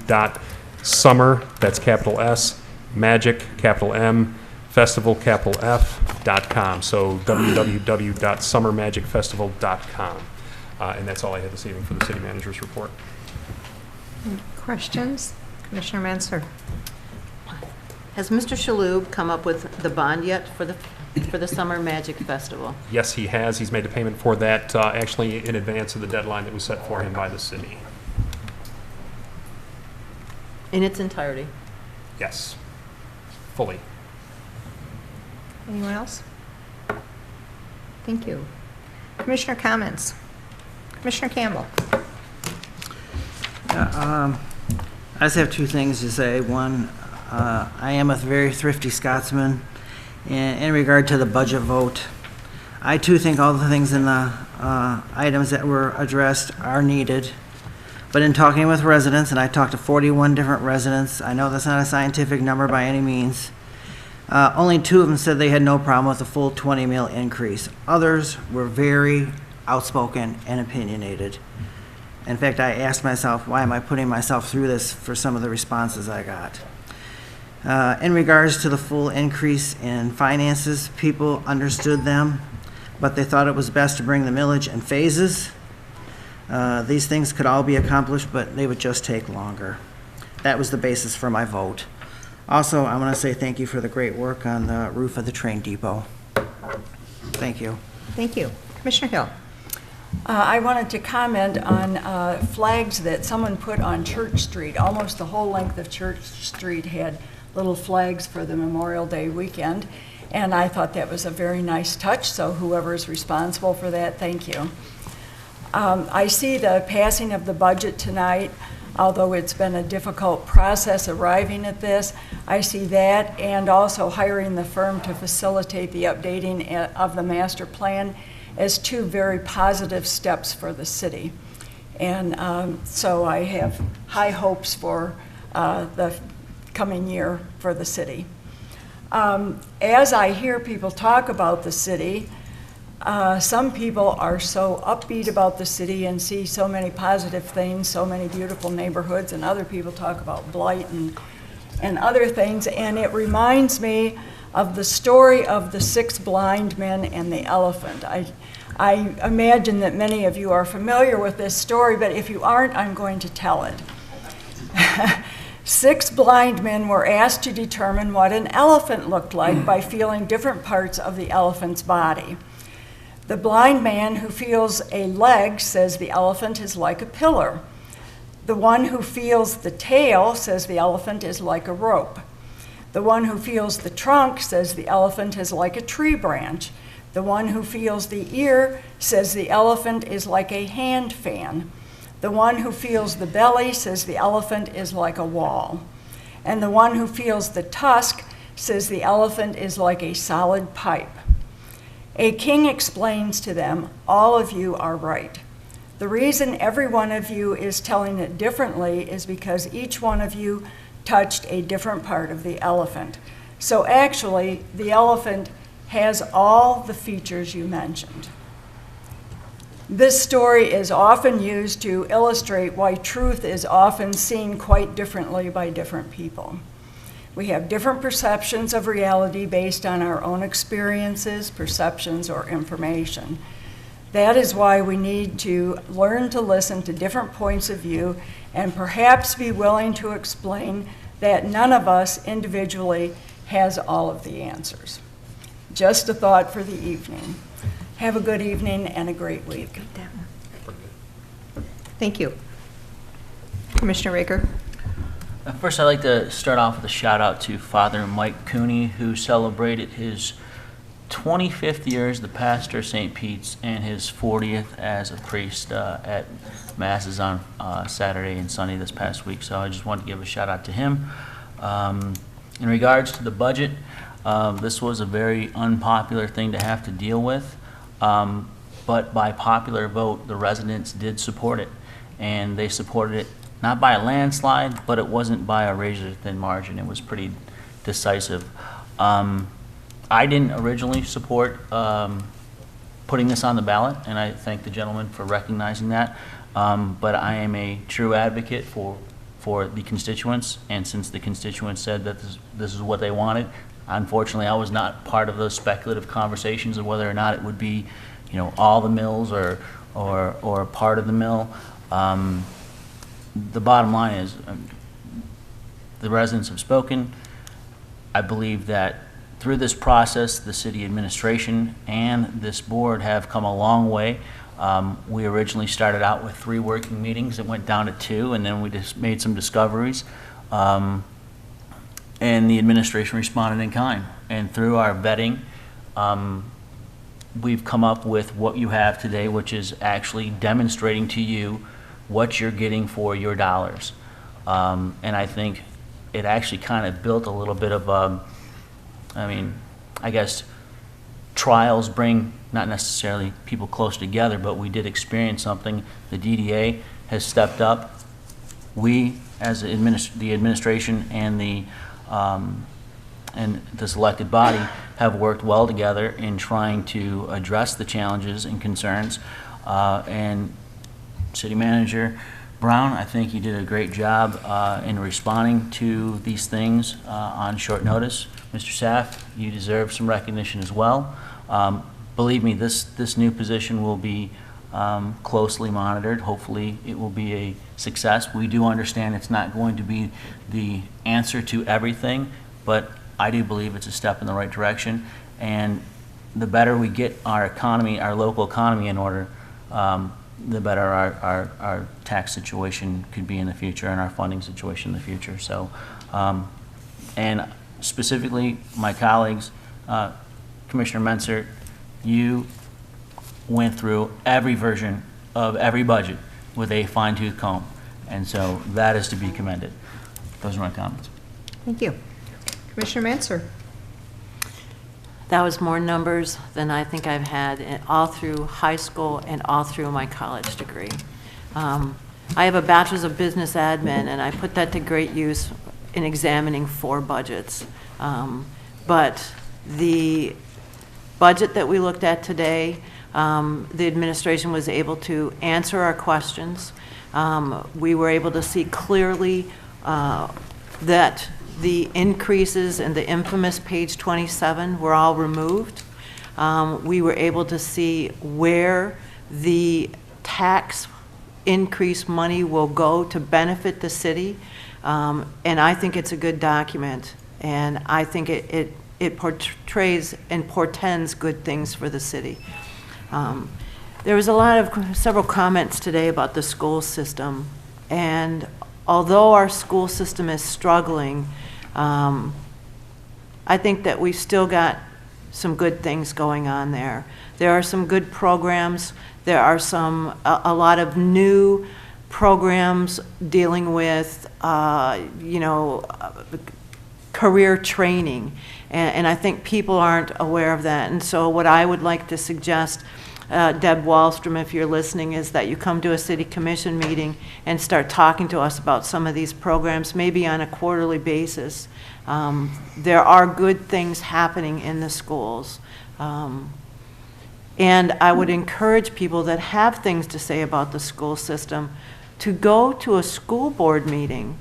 that's capital S, magic, capital M, festival, capital F.com. So www.summermagicfestival.com. And that's all I had this evening for the city manager's report. Questions? Commissioner Menser. Has Mr. Shalhoub come up with the bond yet for the Summer Magic Festival? Yes, he has. He's made the payment for that actually in advance of the deadline that was set for him by the city. In its entirety? Yes, fully. Anyone else? Thank you. Commissioner comments. Commissioner Campbell. I just have two things to say. One, I am a very thrifty Scotsman. In regard to the budget vote, I too think all the things in the items that were addressed are needed. But in talking with residents, and I talked to 41 different residents, I know that's not a scientific number by any means, only 2 of them said they had no problem with the full 20 mil increase. Others were very outspoken and opinionated. In fact, I asked myself, why am I putting myself through this for some of the responses I got? In regards to the full increase in finances, people understood them, but they thought it was best to bring the millage in phases. These things could all be accomplished, but they would just take longer. That was the basis for my vote. Also, I want to say thank you for the great work on the roof of the train depot. Thank you. Thank you. Commissioner Hill. I wanted to comment on flags that someone put on Church Street. Almost the whole length of Church Street had little flags for the Memorial Day weekend, and I thought that was a very nice touch, so whoever is responsible for that, thank you. I see the passing of the budget tonight, although it's been a difficult process arriving at this. I see that, and also hiring the firm to facilitate the updating of the master plan as 2 very positive steps for the city. And so I have high hopes for the coming year for the city. As I hear people talk about the city, some people are so upbeat about the city and see so many positive things, so many beautiful neighborhoods, and other people talk about blight and other things, and it reminds me of the story of the 6 blind men and the elephant. I imagine that many of you are familiar with this story, but if you aren't, I'm going to tell it. 6 blind men were asked to determine what an elephant looked like by feeling different parts of the elephant's body. The blind man who feels a leg says the elephant is like a pillar. The one who feels the tail says the elephant is like a rope. The one who feels the trunk says the elephant is like a tree branch. The one who feels the ear says the elephant is like a hand fan. The one who feels the belly says the elephant is like a wall. And the one who feels the tusk says the elephant is like a solid pipe. A king explains to them, all of you are right. The reason every one of you is telling it differently is because each one of you touched a different part of the elephant. So actually, the elephant has all the features you mentioned. This story is often used to illustrate why truth is often seen quite differently by different people. We have different perceptions of reality based on our own experiences, perceptions, or information. That is why we need to learn to listen to different points of view and perhaps be willing to explain that none of us individually has all of the answers. Just a thought for the evening. Have a good evening and a great week. Thank you. Commissioner Raker. First, I'd like to start off with a shout out to Father Mike Cooney, who celebrated his 25th year as the pastor of St. Pete's and his 40th as a priest at Masses on Saturday and Sunday this past week. So I just wanted to give a shout out to him. In regards to the budget, this was a very unpopular thing to have to deal with, but by popular vote, the residents did support it, and they supported it not by a landslide, but it wasn't by a razor-thin margin. It was pretty decisive. I didn't originally support putting this on the ballot, and I thank the gentleman for recognizing that, but I am a true advocate for the constituents, and since the constituents said that this is what they wanted, unfortunately I was not part of those speculative conversations of whether or not it would be, you know, all the mills or part of the mill. The bottom line is the residents have spoken. I believe that through this process, the city administration and this board have come a long way. We originally started out with 3 working meetings. It went down to 2, and then we just made some discoveries. And the administration responded in kind. And through our vetting, we've come up with what you have today, which is actually demonstrating to you what you're getting for your dollars. And I think it actually kind of built a little bit of, I mean, I guess trials bring not necessarily people close together, but we did experience something. The DDA has stepped up. We, as the administration and this elected body, have worked well together in trying to address the challenges and concerns. And City Manager Brown, I think you did a great job in responding to these things on short notice. Mr. Saff, you deserve some recognition as well. Believe me, this new position will be closely monitored. Hopefully it will be a success. We do understand it's not going to be the answer to everything, but I do believe it's a step in the right direction. And the better we get our economy, our local economy in order, the better our tax situation could be in the future and our funding situation in the future. So, and specifically my colleagues, Commissioner Menser, you went through every version of every budget with a fine-tooth comb, and so that is to be commended. Those are my comments. Thank you. Commissioner Manser. That was more numbers than I think I've had all through high school and all through my college degree. I have a bachelor's of business admin, and I put that to great use in examining 4 budgets. But the budget that we looked at today, the administration was able to answer our questions. We were able to see clearly that the increases in the infamous page 27 were all removed. We were able to see where the tax increase money will go to benefit the city. And I think it's a good document. And I think it portrays and portends good things for the city. There was several comments today about the school system. And although our school system is struggling, I think that we've still got some good things going on there. There are some good programs. There are a lot of new programs dealing with, career training. And I think people aren't aware of that. And so what I would like to suggest, Deb Wallstrom, if you're listening, is that you come to a city commission meeting and start talking to us about some of these programs, maybe on a quarterly basis. There are good things happening in the schools. And I would encourage people that have things to say about the school system to go to a school board meeting.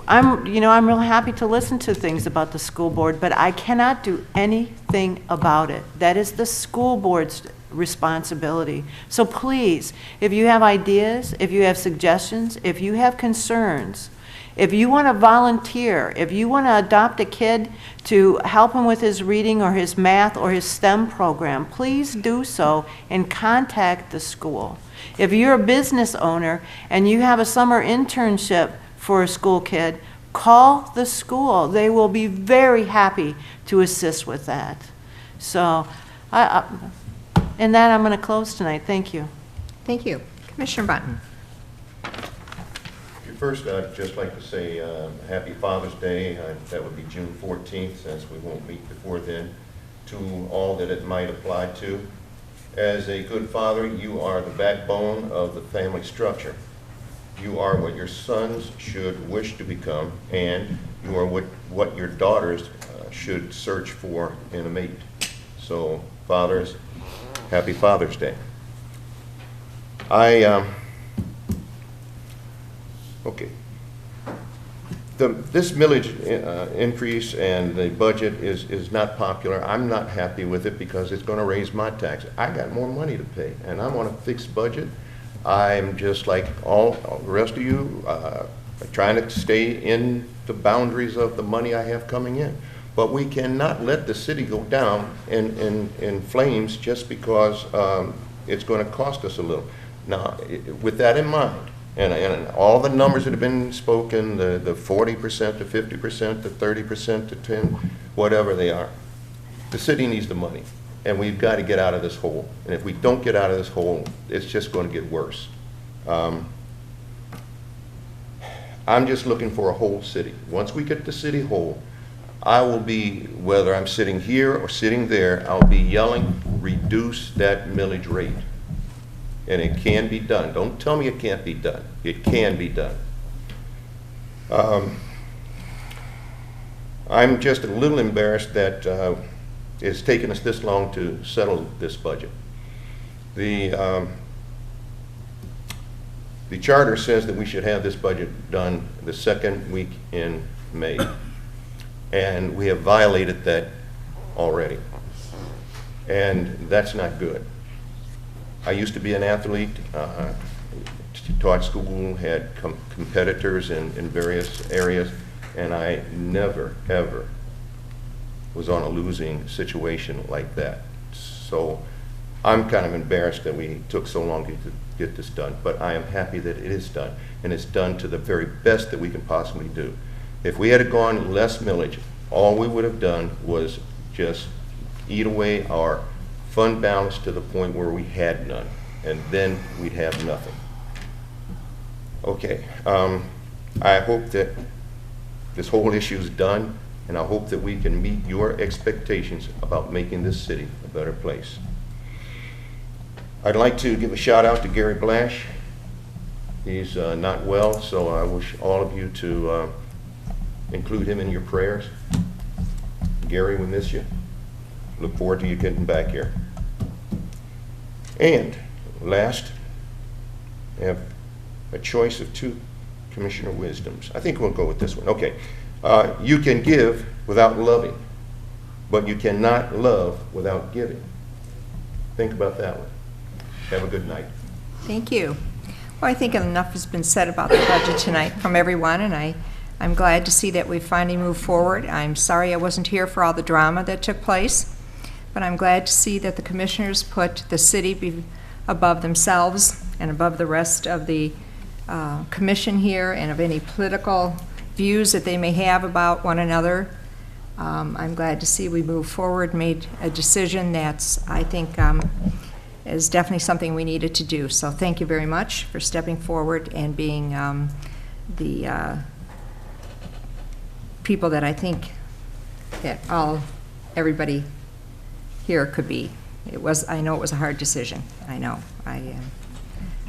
I'm real happy to listen to things about the school board, but I cannot do anything about it. That is the school board's responsibility. So please, if you have ideas, if you have suggestions, if you have concerns, if you want to volunteer, if you want to adopt a kid to help him with his reading or his math or his STEM program, please do so and contact the school. If you're a business owner and you have a summer internship for a school kid, call the school. They will be very happy to assist with that. So, in that, I'm going to close tonight. Thank you. Thank you. Commissioner Button. First, I'd just like to say Happy Father's Day. That would be June 14th, since we won't meet before then, to all that it might apply to. As a good father, you are the backbone of the family structure. You are what your sons should wish to become, and you are what your daughters should search for in a mate. So, fathers, Happy Father's Day. Okay. This millage increase and the budget is not popular. I'm not happy with it because it's going to raise my tax. I got more money to pay, and I want a fixed budget. I'm just like all the rest of you, trying to stay in the boundaries of the money I have coming in. But we cannot let the city go down in flames just because it's going to cost us a little. Now, with that in mind, and all the numbers that have been spoken, the 40%, the 50%, the 30%, the 10%, whatever they are, the city needs the money. And we've got to get out of this hole. And if we don't get out of this hole, it's just going to get worse. I'm just looking for a whole city. Once we get the city whole, I will be, whether I'm sitting here or sitting there, I'll be yelling, reduce that millage rate. And it can be done. Don't tell me it can't be done. It can be done. I'm just a little embarrassed that it's taken us this long to settle this budget. The charter says that we should have this budget done the second week in May. And we have violated that already. And that's not good. I used to be an athlete, taught school, had competitors in various areas, and I never, ever was on a losing situation like that. So I'm kind of embarrassed that we took so long to get this done, but I am happy that it is done, and it's done to the very best that we can possibly do. If we had gone less millage, all we would have done was just eat away our fund balance to the point where we had none, and then we'd have nothing. Okay, I hope that this whole issue is done, and I hope that we can meet your expectations about making this city a better place. I'd like to give a shout out to Gary Blash. He's not well, so I wish all of you to include him in your prayers. Gary, we miss you. Look forward to you getting back here. And last, I have a choice of two Commissioner Wisdoms. I think we'll go with this one. Okay. You can give without loving, but you cannot love without giving. Think about that one. Have a good night. Thank you. Well, I think enough has been said about the budget tonight from everyone, and I'm glad to see that we've finally moved forward. I'm sorry I wasn't here for all the drama that took place, but I'm glad to see that the commissioners put the city above themselves and above the rest of the commission here and of any political views that they may have about one another. I'm glad to see we moved forward, made a decision that's, I think, is definitely something we needed to do. So thank you very much for stepping forward and being the people that I think that everybody here could be. I know it was a hard decision. I know. I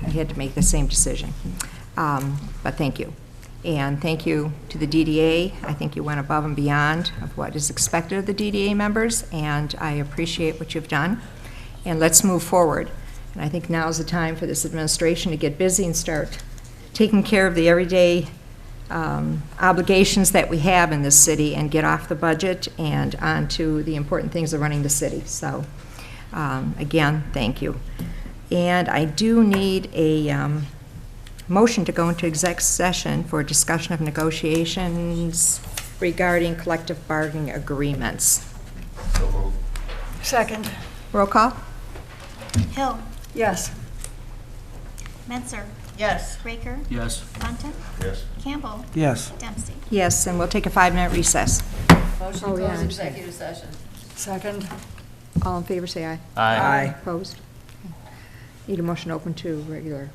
had to make the same decision. But thank you. And thank you to the DDA. I think you went above and beyond of what is expected of the DDA members, and I appreciate what you've done. And let's move forward. And I think now is the time for this administration to get busy and start taking care of the everyday obligations that we have in this city and get off the budget and on to the important things of running the city. So Again, thank you. And I do need a motion to go into exec session for discussion of negotiations regarding collective bargaining agreements. Second. Roll call? Hill. Yes. Menzer. Yes. Raker. Yes. Bunting. Yes. Campbell. Yes. Dempsey. Yes, and we'll take a 5-minute recess. Motion to Oh, yeah, close I'm executive session. Second. All in favor, say aye. Aye. Opposed? Need a motion to open to regular.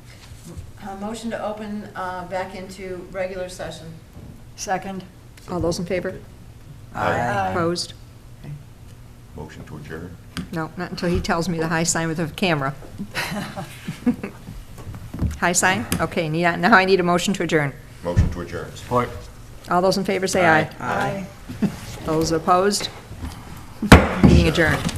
Motion to open back into regular session. Second. All those in favor? Aye. Opposed? Motion to adjourn. No, not until he tells me the high sign with the camera. High sign? Okay, now I need a motion to adjourn. Motion to adjourn. Support. All those in favor say aye. Aye. Those opposed? Meeting adjourned.